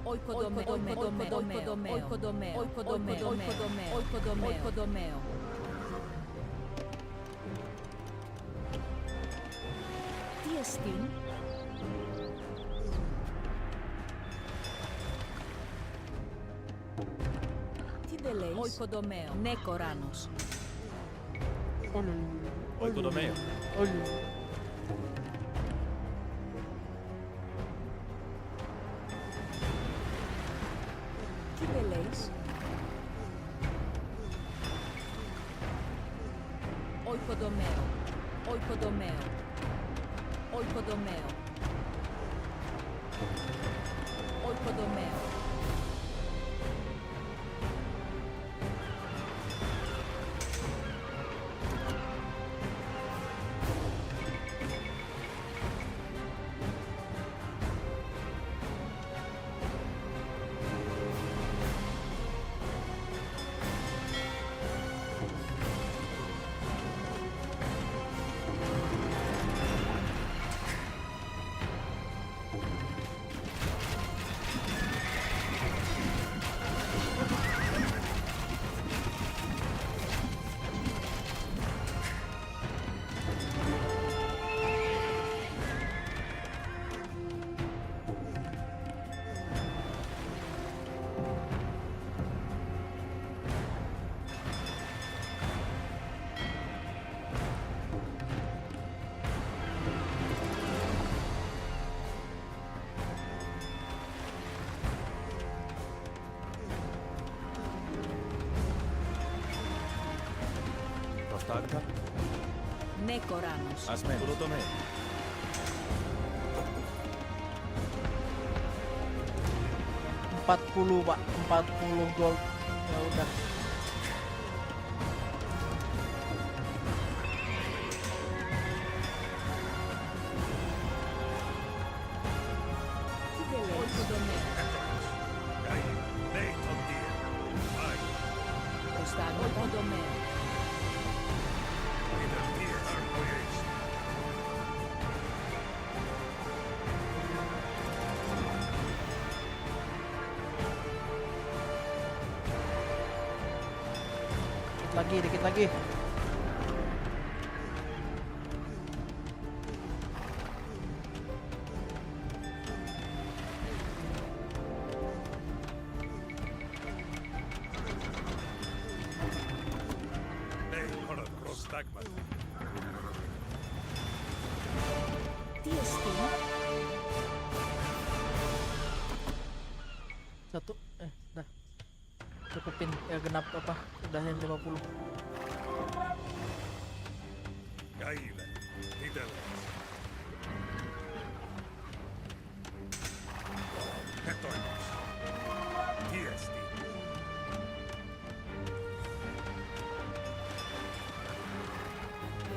Speaker 10: Oikodomeo. Tiestin. Tideleis. Oikodomeo. Nekoranos.
Speaker 11: Oikodomeo.
Speaker 10: Tideleis. Oikodomeo. Oikodomeo. Oikodomeo. Oikodomeo.
Speaker 11: Prostagmata.
Speaker 10: Nekoranos.
Speaker 11: Asmen. Tulotomeo.
Speaker 1: Pak, 40 gold. Ya udah.
Speaker 10: Oikodomeo.
Speaker 4: Nei, tontia. Ai,
Speaker 10: Oikodomeo.
Speaker 4: ida tie arkojes.
Speaker 1: Dikit lagi.
Speaker 4: Nei, korona. Prostagmata.
Speaker 10: Tiestin.
Speaker 1: Satu, dah. Cukupin ya genap apa? Udahin 50.
Speaker 4: Gaile. Hideles. Hetoimus. Tiesti.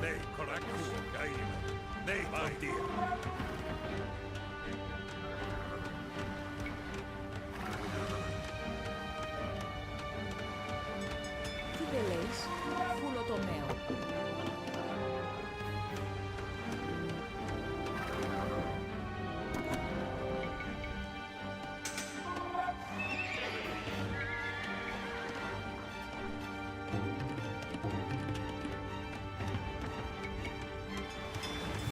Speaker 4: Nei, korakus. Gaile. Nei, tontia.